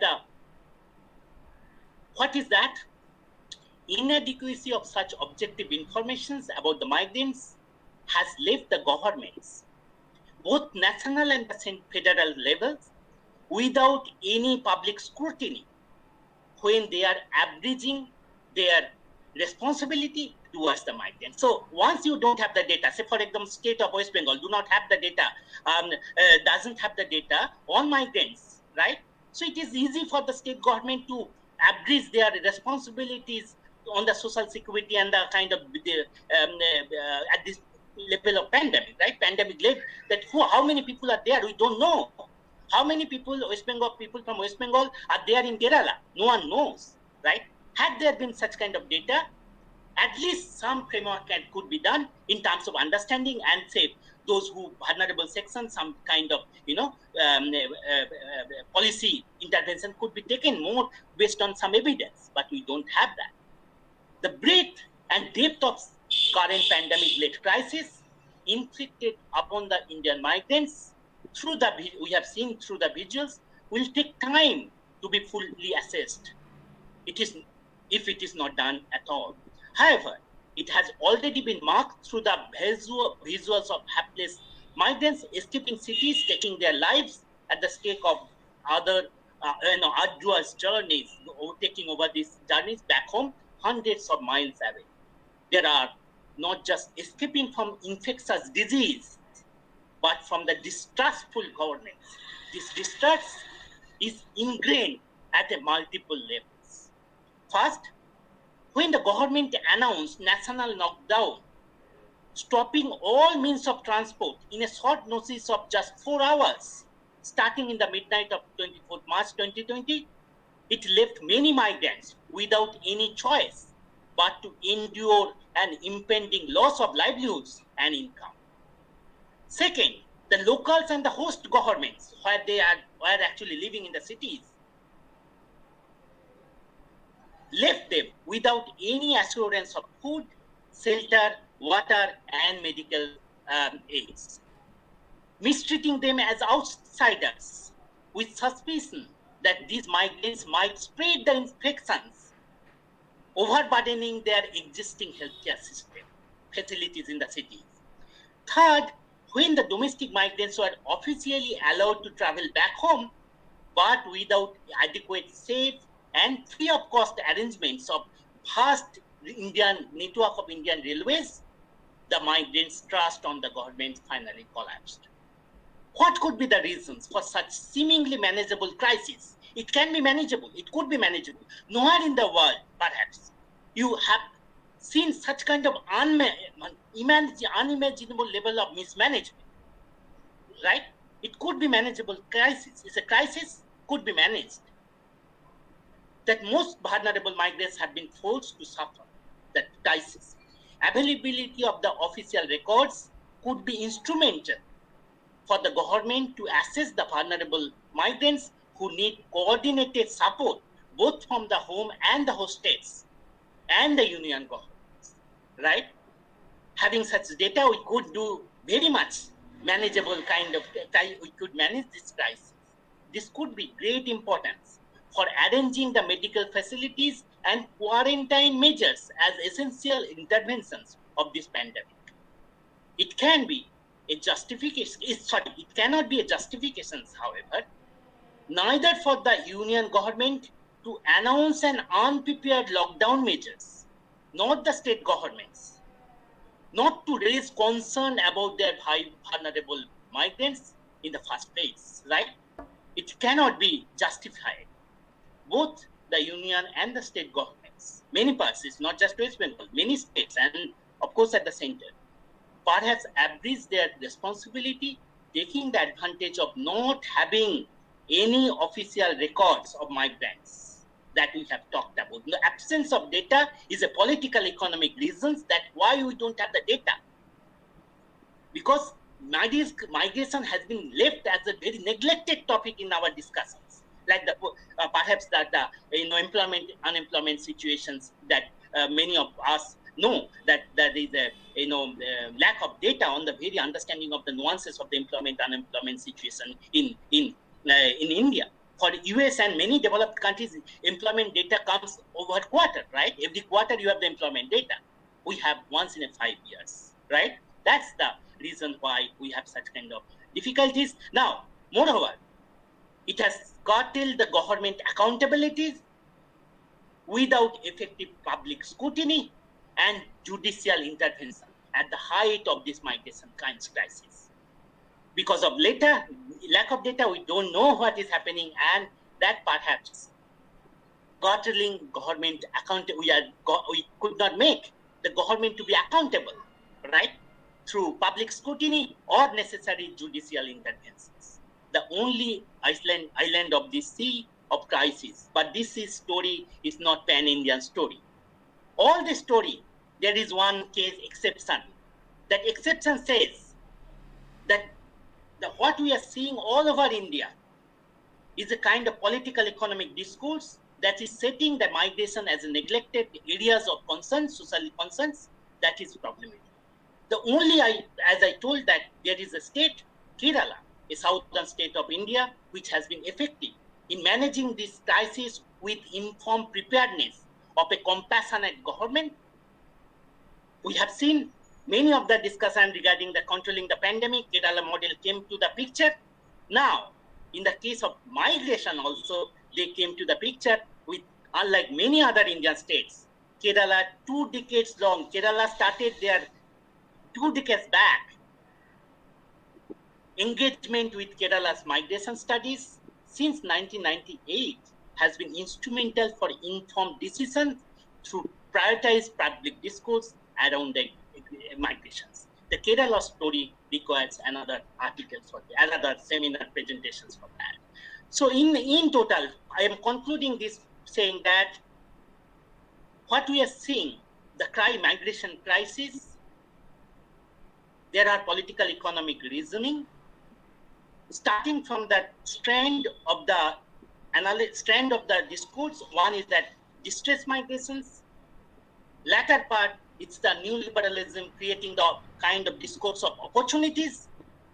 what is that? Inadequacy of such objective information about the migrants has left the governments, both national and federal levels, without any public scrutiny when they are averaging their responsibility towards the migrants. So once you don't have the data, say for example, state of West Bengal do not have the data, doesn't have the data on migrants, right? So it is easy for the state government to average their responsibilities on the social security and the kind of at this level of pandemic, right? Pandemic level, that how many people are there, we don't know. How many people from West Bengal are there in Kerala? No one knows, right? Had there been such kind of data, at least some framework could be done in terms of understanding and say those who vulnerable sections, some kind of policy intervention could be taken more based on some evidence, but we don't have that. The breadth and depth of current pandemic-led crisis inflicted upon the Indian migrants we have seen through the visuals will take time to be fully assessed. If it is not done at all. However, it has already been marked through the visuals of hapless migrants escaping cities, taking their lives at the stake of other arduous journeys, taking over these journeys back home, hundreds of miles away. There are not just escaping from infectious disease, but from the distrustful governance. This distrust is ingrained at a multiple levels. First, when the government announced national lockdown, stopping all means of transport in a short notice of just 4 hours, starting in the midnight of 24th March 2020, it left many migrants without any choice but to endure an impending loss of livelihoods and income. Second, the locals and the host governments, where they were actually living in the cities, left them without any assurance of food, shelter, water, and medical aids, mistreating them as outsiders with suspicion that these migrants might spread the infections, overburdening their existing healthcare system facilities in the cities. Third, when the domestic migrants were officially allowed to travel back home, but without adequate, safe, and free of cost arrangements of vast Indian network of Indian railways, the migrants' trust on the government finally collapsed. What could be the reasons for such seemingly manageable crisis? It can be manageable. It could be manageable. Nowhere in the world, perhaps, you have seen such kind of unimaginable level of mismanagement. right? It could be manageable crisis. It's a crisis, could be managed. That most vulnerable migrants have been forced to suffer that crisis. Availability of the official records could be instrumental for the government to assess the vulnerable migrants who need coordinated support both from the home and the host states and the union governments, right? Having such data, we could do very much manageable kind of, we could manage this crisis. This could be great importance for arranging the medical facilities and quarantine measures as essential interventions of this pandemic. It can be a justification, it cannot be a justification, however, neither for the union government to announce an unprepared lockdown measures, nor the state governments, not to raise concern about their vulnerable migrants in the first place, right? It cannot be justified. Both the union and the state governments, many parts, it's not just West Bengal, many states, and of course at the center, perhaps abridge their responsibility, taking the advantage of not having any official records of migrants that we have talked about. The absence of data is a political economic reasons that why we don't have the data. Because migration has been left as a very neglected topic in our discussions, like the perhaps that the unemployment situations that many of us know that there is a lack of data on the very understanding of the nuances of the unemployment situation in India. For US and many developed countries, employment data comes over quarter, right? Every quarter you have the employment data. We have once in 5 years, right? That's the reason why we have such kind of difficulties. Now, moreover, it has curtailed the government accountabilities without effective public scrutiny and judicial intervention at the height of this migration crisis. Because of lack of data, we don't know what is happening, and that perhaps curtailing government we could not make the government to be accountable, right? Through public scrutiny or necessary judicial interventions. The only island of the sea of crisis, but this story is not pan-Indian story. All the story, there is one case exception. That exception says that what we are seeing all over India is a kind of political economic discourse that is setting the migration as a neglected areas of concern, social concerns, that is problematic. The only, as I told that there is a state, Kerala, a southern state of India, which has been effective in managing this crisis with informed preparedness of a compassionate government. We have seen many of the discussion regarding the controlling the pandemic. Kerala model came to the picture. Now, in the case of migration also, they came to the picture with, unlike many other Indian states, Kerala 2 decades long. Kerala started their 2 decades back engagement with Kerala's migration studies since 1998 has been instrumental for informed decisions through prioritized public discourse around the migrations. The Kerala story requires another article for another seminar presentations for that. So in total, I am concluding this saying that what we are seeing, the migration crisis, there are political economic reasoning, starting from that strand of the discourse. One is that distress migrations. Latter part, it's the new liberalism creating the kind of discourse of opportunities,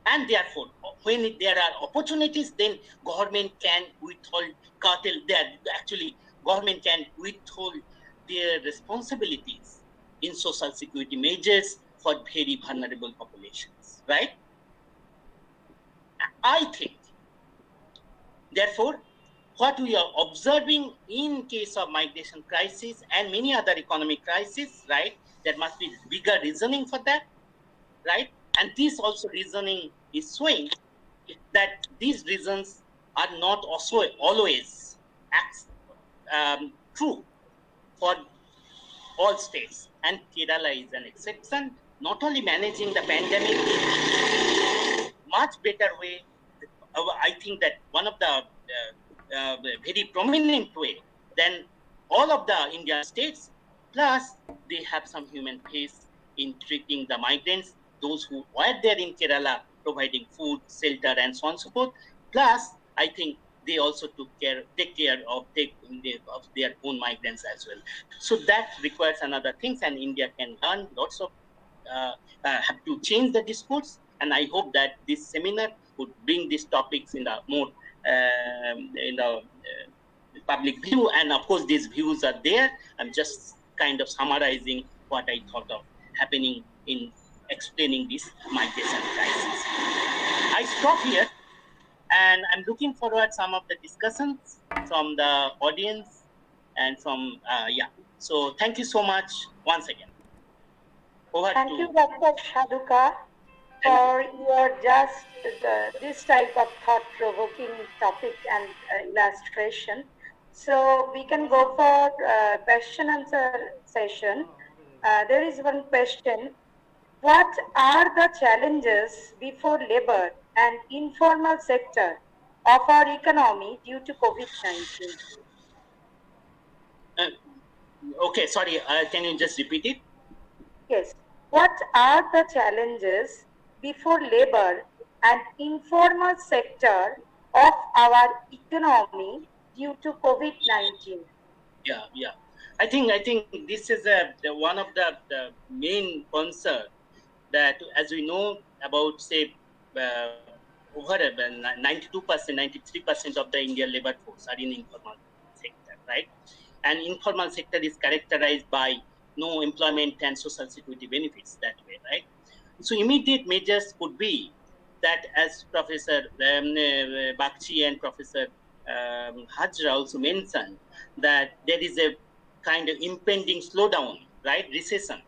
and therefore, when there are opportunities, then government can government can withhold their responsibilities in social security measures for very vulnerable populations, right? I think, therefore, what we are observing in case of migration crisis and many other economic crises, right? There must be bigger reasoning for that, right? And this also reasoning is showing that these reasons are not also always true for all states, and Kerala is an exception. Not only managing the pandemic much better way. I think that one of the very prominent way than all of the Indian states. Plus, they have some human face in treating the migrants, those who were there in Kerala, providing food, shelter, and so on and so forth. Plus, I think they also take care of their own migrants as well. So that requires another things, and India can learn lots of have to change the discourse. And I hope that this seminar would bring these topics in a more public view. And of course, these views are there. I'm just kind of summarizing what I thought of happening in explaining this migration crisis. I stop here, and I'm looking forward some of the discussions from the audience and from So thank you so much once again. Thank you, Dr. Shaduka, for your this type of thought-provoking topic and illustration. So we can go for question answer session. There is one question. What are the challenges before labor and informal sector of our economy due to COVID-19? Okay, sorry, can you just repeat it? Yes. What are the challenges before labor and informal sector of our economy due to COVID-19? Yeah. I think this is one of the main concern that, as we know, about say over 92%, 93% of the Indian labor force are in informal sector, right? And informal sector is characterized by no employment and social security benefits that way, right? So immediate measures could be that, as Professor Bakshi and Professor Hajra also mentioned, that there is a kind of impending slowdown, right? Recession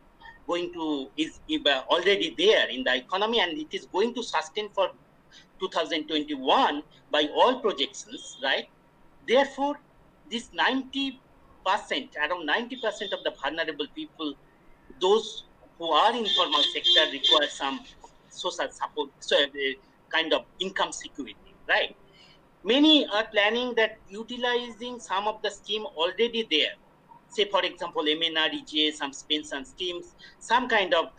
is already there in the economy, and it is going to sustain for 2021 by all projections, right? Therefore, this 90%, around 90% of the vulnerable people, those who are in informal sector, require some social support, so kind of income security, right? Many are planning that utilizing some of the scheme already there. Say, for example, MNREGA, some pension schemes, some kind of,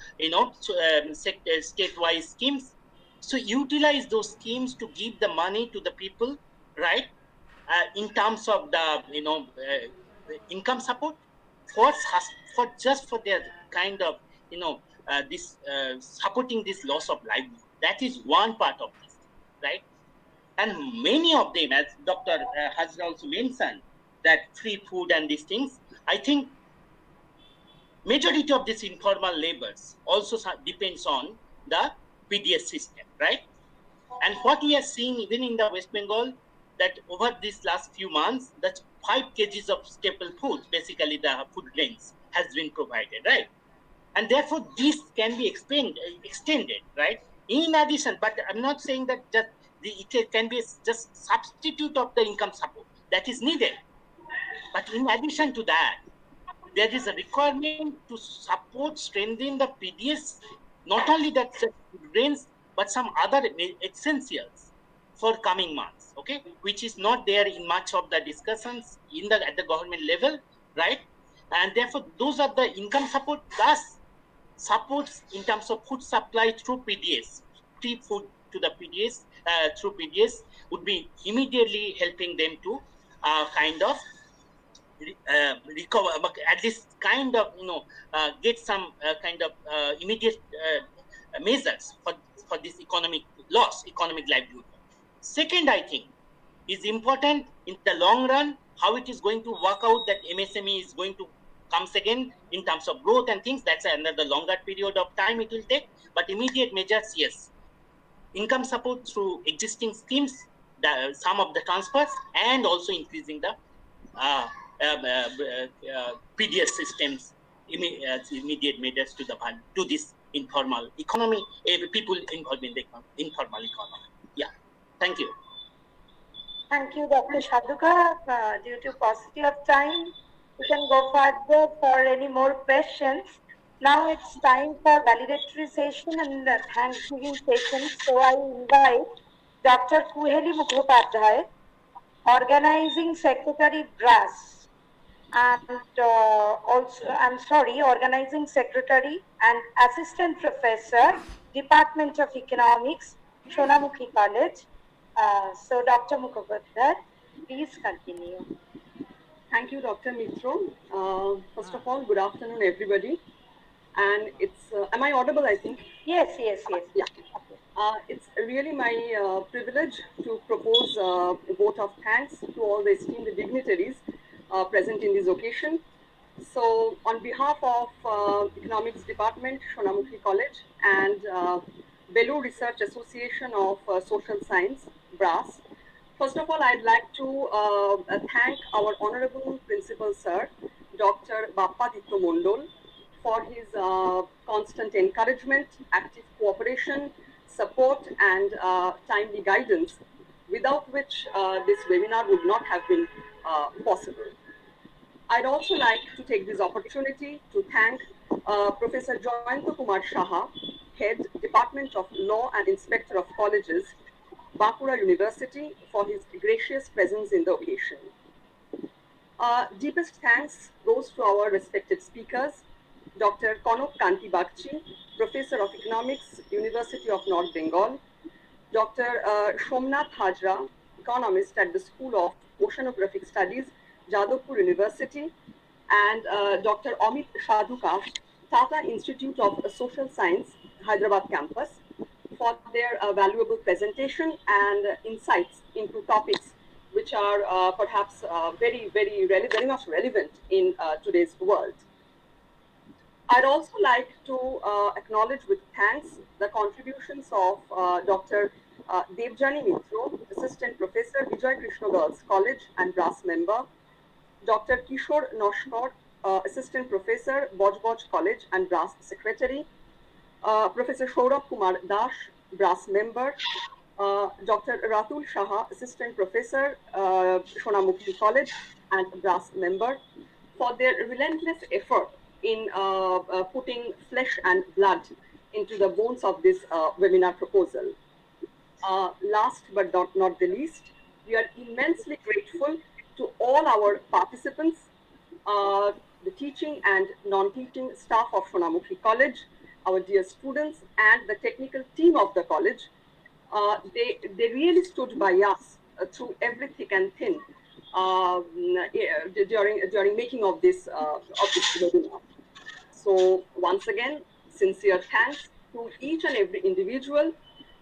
statewide schemes. So utilize those schemes to give the money to the people, right? In terms of the, income support for their kind of, this supporting this loss of livelihood. That is one part of this, right? And many of them, as Dr. Hazra also mentioned, that free food and these things, I think majority of this informal labors also depends on the PDS system, right? And what we are seeing even in the West Bengal, that over these last few months, that 5 kgs of staple food, basically the food grains, has been provided, right? And therefore, this can be extended, right? In addition, but I'm not saying that it can be just substitute of the income support that is needed. But in addition to that, there is a requirement to support, strengthen the PDS, not only that grains, but some other essentials for coming months, okay? Which is not there in much of the discussions at the government level, right? And therefore, those are the income support plus supports in terms of food supply through PDS, free food to the PDS through PDS would be immediately helping them to kind of recover, at least kind of, get some kind of immediate measures for this economic livelihood. Second, I think, is important in the long run, how it is going to work out that MSME is going to comes again in terms of growth and things. That's another longer period of time it will take. But immediate measures, yes. Income support through existing schemes, some of the transfers, and also increasing the PDS systems, immediate measures to this informal economy, people involved in the informal economy. Yeah, thank you. Thank you, Dr. Shaduka. Due to paucity of time, we can go further for any more questions. Now it's time for valedictory session and Thanksgiving session. So I invite Dr. Kuheli Mukhopadhyay, Organizing Secretary BRAS, and Organizing Secretary and Assistant Professor, Department of Economics, Shonamukhi College. So Dr. Mukhopadhyay, please continue. Thank you, Dr. Mitro. First of all, good afternoon, everybody. And am I audible, I think? Yes. Yeah. It's really my privilege to propose a vote of thanks to all the esteemed dignitaries present in this occasion. So, on behalf of Economics Department, Shonamukhi College, and Belur Research Association of Social Science, BRAS, first of all, I'd like to thank our Honorable Principal Sir, Dr. Bappaditya Mondol, for his constant encouragement, active cooperation, support, and timely guidance, without which this webinar would not have been possible. I'd also like to take this opportunity to thank Professor Joyanta Kumar Shaha, Head, Department of Law and Inspector of Colleges, Bankura University, for his gracious presence in the occasion. Deepest thanks goes to our respected speakers, Dr. Konok Kanti Bagchi, Professor of Economics, University of North Bengal, Dr. Somnath Hajra, Economist at the School of Oceanographic Studies, Jadavpur University, and Dr. Amit Sadhuka, Tata Institute of Social Science, Hyderabad campus, for their valuable presentation and insights into topics which are perhaps very much relevant in today's world. I'd also like to acknowledge with thanks the contributions of Dr. Devjani Mitro, Assistant Professor, Vijay Krishna Girls College and BRAS member, Dr. Kishore Noshkar, Assistant Professor, Boj College and BRAS Secretary, Professor Saurabh Kumar Das, BRAS member, Dr. Ratul Shaha, Assistant Professor, Shonamukhi College and BRAS member, for their relentless effort in putting flesh and blood into the bones of this webinar proposal. Last but not the least, we are immensely grateful to all our participants, the teaching and non-teaching staff of Shonamukhi College, our dear students, and the technical team of the college. They really stood by us through every thick and thin during making of this webinar. So once again, sincere thanks to each and every individual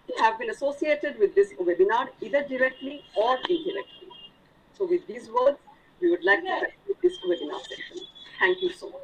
who have been associated with this webinar, either directly or indirectly. So with these words, we would like to conclude this webinar session. Thank you so much.